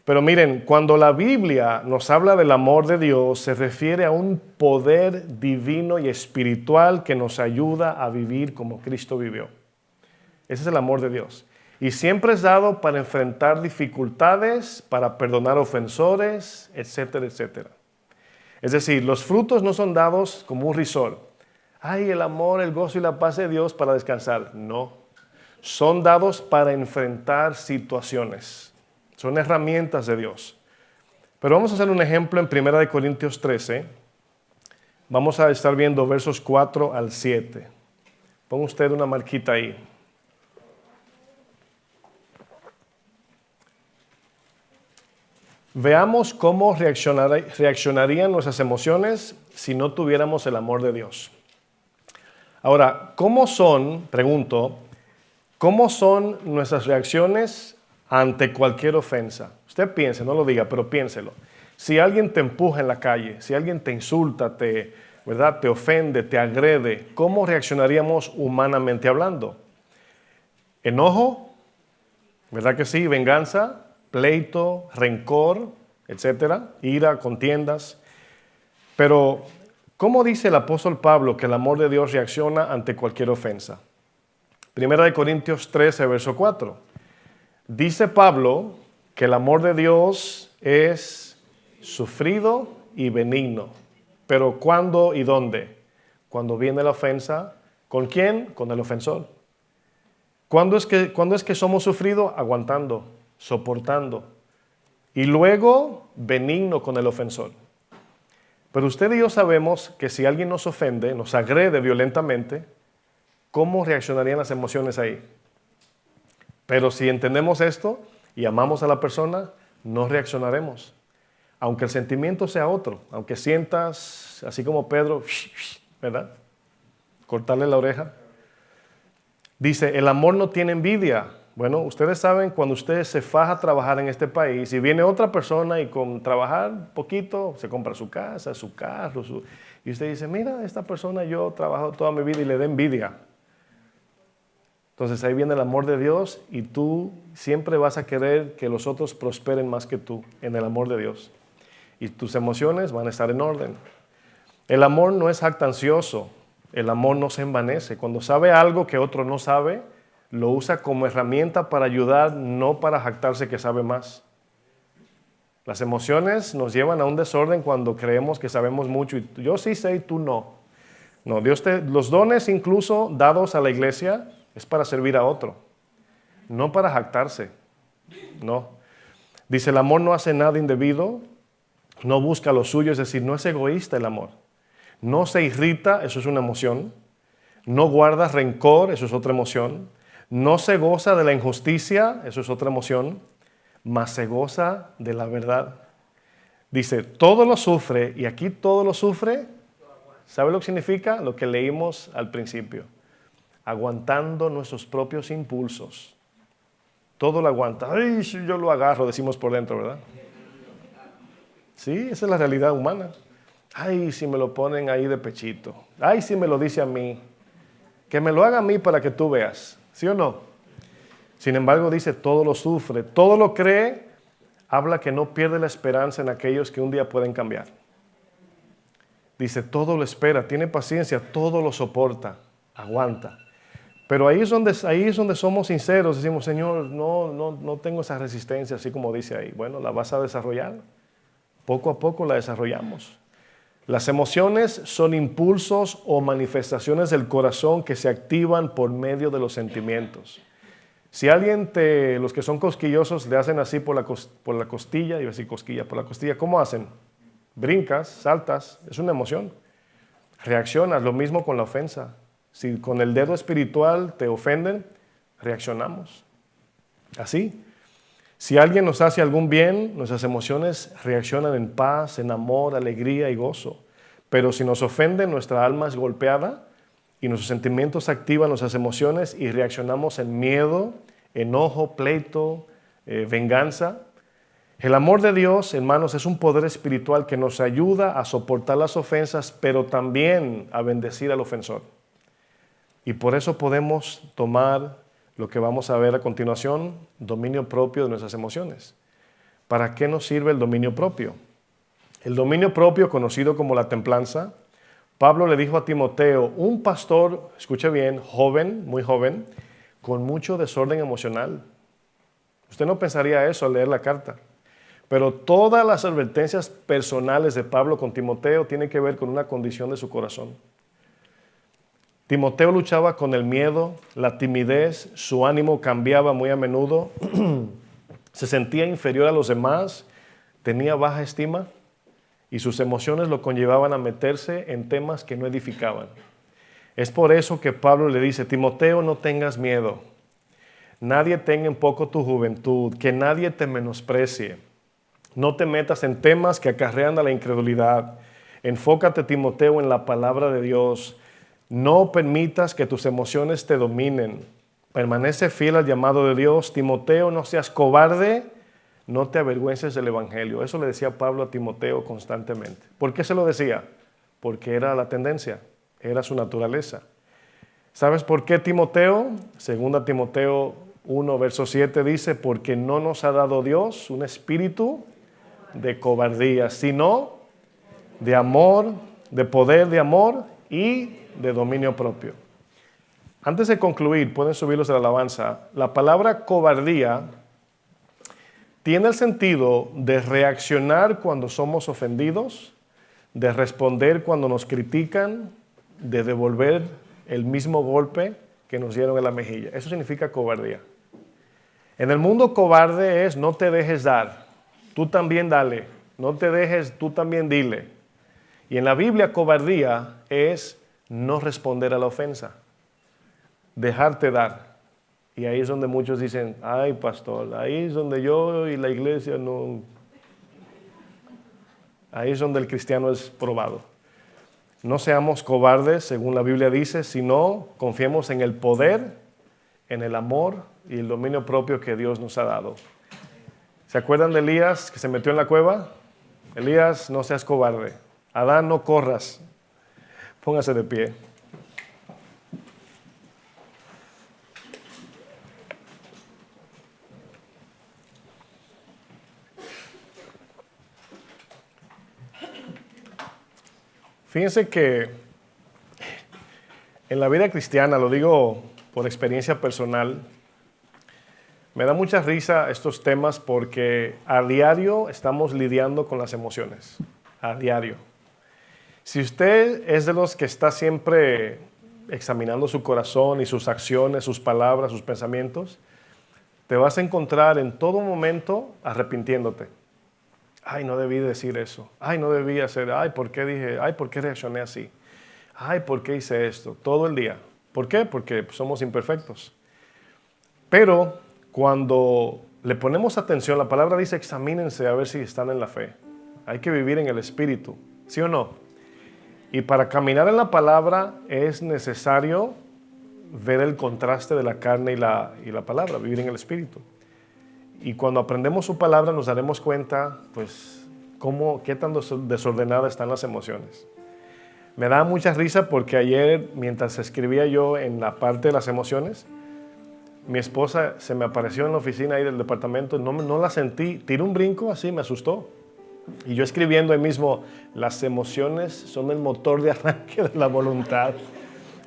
Pero miren, cuando la Biblia nos habla del amor de Dios, se refiere a un poder divino y espiritual que nos ayuda a vivir como Cristo vivió. Ese es el amor de Dios. Y siempre es dado para enfrentar dificultades, para perdonar ofensores, etcétera, etcétera. Es decir, los frutos no son dados como un risor. Ay, el amor, el gozo y la paz de Dios para descansar. No. Son dados para enfrentar situaciones. Son herramientas de Dios. Pero vamos a hacer un ejemplo en 1 Corintios 13. Vamos a estar viendo versos 4 al 7. Ponga usted una marquita ahí. Veamos cómo reaccionarían nuestras emociones si no tuviéramos el amor de Dios. Ahora, pregunto, ¿cómo son nuestras reacciones ante cualquier ofensa? Usted piense, no lo diga, pero piénselo. Si alguien te empuja en la calle, si alguien te insulta, te ofende, te agrede, ¿cómo reaccionaríamos humanamente hablando? ¿Enojo? ¿Verdad que sí? ¿Venganza? Pleito, rencor, etcétera, ira, contiendas. Pero, ¿cómo dice el apóstol Pablo que el amor de Dios reacciona ante cualquier ofensa? 1 Corintios 13, verso 4. Dice Pablo que el amor de Dios es sufrido y benigno. Pero ¿cuándo y dónde? Cuando viene la ofensa, ¿con quién? Con el ofensor. ¿Cuándo es que somos sufridos? Aguantando, soportando. Y luego, benigno con el ofensor. Pero usted y yo sabemos que si alguien nos ofende, nos agrede violentamente, ¿cómo reaccionarían las emociones ahí? Pero si entendemos esto y amamos a la persona, no reaccionaremos. Aunque el sentimiento sea otro, aunque sientas, así como Pedro, ¿verdad? Cortarle la oreja. Dice, el amor no tiene envidia. Bueno, ustedes saben, cuando usted se faja a trabajar en este país y viene otra persona y con trabajar poquito, se compra su casa, su carro, y usted dice, mira, esta persona yo he trabajado toda mi vida y le da envidia. Entonces ahí viene el amor de Dios y tú siempre vas a querer que los otros prosperen más que tú en el amor de Dios. Y tus emociones van a estar en orden. El amor no es jactancioso, el amor no se envanece. Cuando sabe algo que otro no sabe, lo usa como herramienta para ayudar, no para jactarse que sabe más. Las emociones nos llevan a un desorden cuando creemos que sabemos mucho y yo sí sé y tú no. No, los dones incluso dados a la iglesia es para servir a otro, no para jactarse. No. Dice, el amor no hace nada indebido, no busca lo suyo, es decir, no es egoísta el amor. No se irrita, eso es una emoción. No guarda rencor, eso es otra emoción. No se goza de la injusticia, eso es otra emoción. Mas se goza de la verdad. Dice, todo lo sufre, y aquí todo lo sufre, ¿sabe lo que significa? Lo que leímos al principio. Aguantando nuestros propios impulsos. Todo lo aguanta. Ay, yo lo agarro, decimos por dentro, ¿verdad? Sí, esa es la realidad humana. Ay, si me lo ponen ahí de pechito. Ay, si me lo dice a mí. Que me lo haga a mí para que tú veas. ¿Sí o no? Sin embargo, dice, todo lo sufre, todo lo cree, habla que no pierde la esperanza en aquellos que un día pueden cambiar. Dice, todo lo espera, tiene paciencia, todo lo soporta, aguanta. Pero ahí es donde somos sinceros, decimos, Señor, no tengo esa resistencia, así como dice ahí. Bueno, la vas a desarrollar. Poco a poco la desarrollamos. Las emociones son impulsos o manifestaciones del corazón que se activan por medio de los sentimientos. Si los que son cosquillosos le hacen así por la costilla, iba a decir cosquilla, por la costilla, ¿cómo hacen? Brincas, saltas, es una emoción. Reaccionas, lo mismo con la ofensa. Si con el dedo espiritual te ofenden, reaccionamos. Así. Si alguien nos hace algún bien, nuestras emociones reaccionan en paz, en amor, alegría y gozo. Pero si nos ofenden, nuestra alma es golpeada y nuestros sentimientos activan nuestras emociones y reaccionamos en miedo, enojo, pleito, venganza. El amor de Dios, hermanos, es un poder espiritual que nos ayuda a soportar las ofensas, pero también a bendecir al ofensor. Y por eso podemos tomar lo que vamos a ver a continuación, dominio propio de nuestras emociones. ¿Para qué nos sirve el dominio propio? El dominio propio, conocido como la templanza, Pablo le dijo a Timoteo, un pastor, escuche bien, joven, muy joven, con mucho desorden emocional. Usted no pensaría eso al leer la carta. Pero todas las advertencias personales de Pablo con Timoteo tienen que ver con una condición de su corazón. Timoteo luchaba con el miedo, la timidez, su ánimo cambiaba muy a menudo, se sentía inferior a los demás, tenía baja estima y sus emociones lo conllevaban a meterse en temas que no edificaban. Es por eso que Pablo le dice, Timoteo, no tengas miedo, nadie tenga en poco tu juventud, que nadie te menosprecie. No te metas en temas que acarrean a la incredulidad. Enfócate, Timoteo, en la palabra de Dios. No permitas que tus emociones te dominen. Permanece fiel al llamado de Dios. Timoteo, no seas cobarde, no te avergüences del Evangelio. Eso le decía Pablo a Timoteo constantemente. ¿Por qué se lo decía? Porque era la tendencia, era su naturaleza. ¿Sabes por qué, Timoteo? Segunda Timoteo 1, verso 7 dice, porque no nos ha dado Dios un espíritu de cobardía, sino de amor, de poder, de amor y de dominio propio. Antes de concluir, pueden subirlos de la alabanza. La palabra cobardía tiene el sentido de reaccionar cuando somos ofendidos, de responder cuando nos critican, de devolver el mismo golpe que nos dieron en la mejilla. Eso significa cobardía. En el mundo cobarde es no te dejes dar. Tú también dale, no te dejes, tú también dile. Y en la Biblia cobardía es no responder a la ofensa, dejarte dar. Y ahí es donde muchos dicen, ay pastor, ahí es donde yo y la iglesia no... Ahí es donde el cristiano es probado. No seamos cobardes, según la Biblia dice, sino confiemos en el poder, en el amor y el dominio propio que Dios nos ha dado. ¿Se acuerdan de Elías que se metió en la cueva? Elías, no seas cobarde. Adán, no corras. Póngase de pie. Fíjense que en la vida cristiana, lo digo por experiencia personal, me da mucha risa estos temas porque a diario estamos lidiando con las emociones, a diario. Si usted es de los que está siempre examinando su corazón y sus acciones, sus palabras, sus pensamientos, te vas a encontrar en todo momento arrepintiéndote. Ay, no debí decir eso. Ay, no debí hacer. Ay, ¿por qué dije? Ay, ¿por qué reaccioné así? Ay, ¿por qué hice esto? Todo el día. ¿Por qué? Porque somos imperfectos. Pero cuando le ponemos atención, la palabra dice examínense a ver si están en la fe. Hay que vivir en el Espíritu, ¿sí o no? Y para caminar en la palabra es necesario ver el contraste de la carne y la palabra, vivir en el Espíritu. Y cuando aprendemos su palabra nos daremos cuenta, pues, qué tan desordenadas están las emociones. Me da mucha risa porque ayer, mientras escribía yo en la parte de las emociones, mi esposa se me apareció en la oficina ahí del departamento, no la sentí, tiró un brinco así, me asustó. Y yo escribiendo ahí mismo, las emociones son el motor de arranque de la voluntad.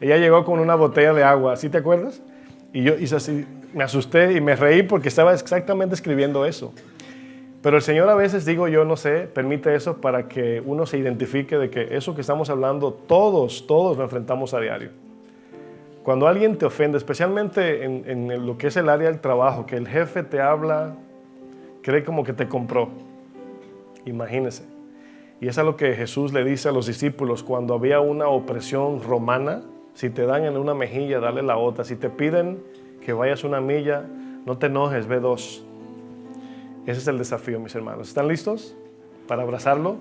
Ella llegó con una botella de agua, ¿sí te acuerdas? Y yo hice así, me asusté y me reí porque estaba exactamente escribiendo eso. Pero el Señor a veces, digo yo, no sé, permite eso para que uno se identifique de que eso que estamos hablando, todos lo enfrentamos a diario. Cuando alguien te ofende, especialmente en lo que es el área del trabajo, que el jefe te habla, cree como que te compró. Imagínese. Y eso es lo que Jesús le dice a los discípulos cuando había una opresión romana. Si te dan en una mejilla, dale la otra. Si te piden que vayas una milla, no te enojes, ve dos. Ese es el desafío, mis hermanos. ¿Están listos para abrazarlo?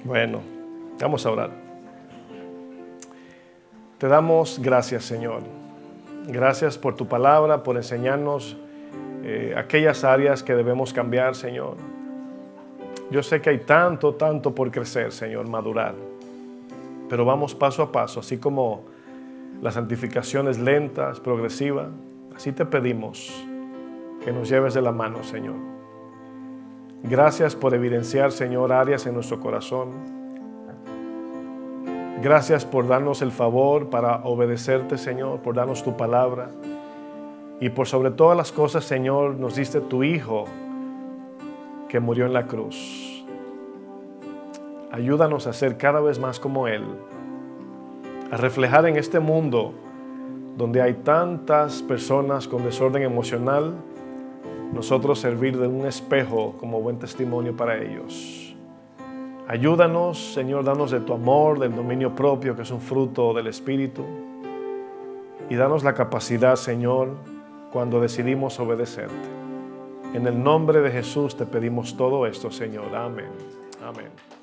Bueno, vamos a orar. Te damos gracias, Señor. Gracias por tu palabra, por enseñarnos aquellas áreas que debemos cambiar, Señor. Yo sé que hay tanto por crecer, Señor, madurar. Pero vamos paso a paso, así como la santificación es lenta, es progresiva. Así te pedimos que nos lleves de la mano, Señor. Gracias por evidenciar, Señor, áreas en nuestro corazón. Gracias por darnos el favor para obedecerte, Señor, por darnos tu palabra. Y por sobre todas las cosas, Señor, nos diste tu Hijo que murió en la cruz. Ayúdanos a ser cada vez más como Él, a reflejar en este mundo donde hay tantas personas con desorden emocional, nosotros servir de un espejo como buen testimonio para ellos. Ayúdanos, Señor, danos de tu amor, del dominio propio, que es un fruto del Espíritu. Y danos la capacidad, Señor, cuando decidimos obedecerte. En el nombre de Jesús te pedimos todo esto, Señor. Amén. Amén.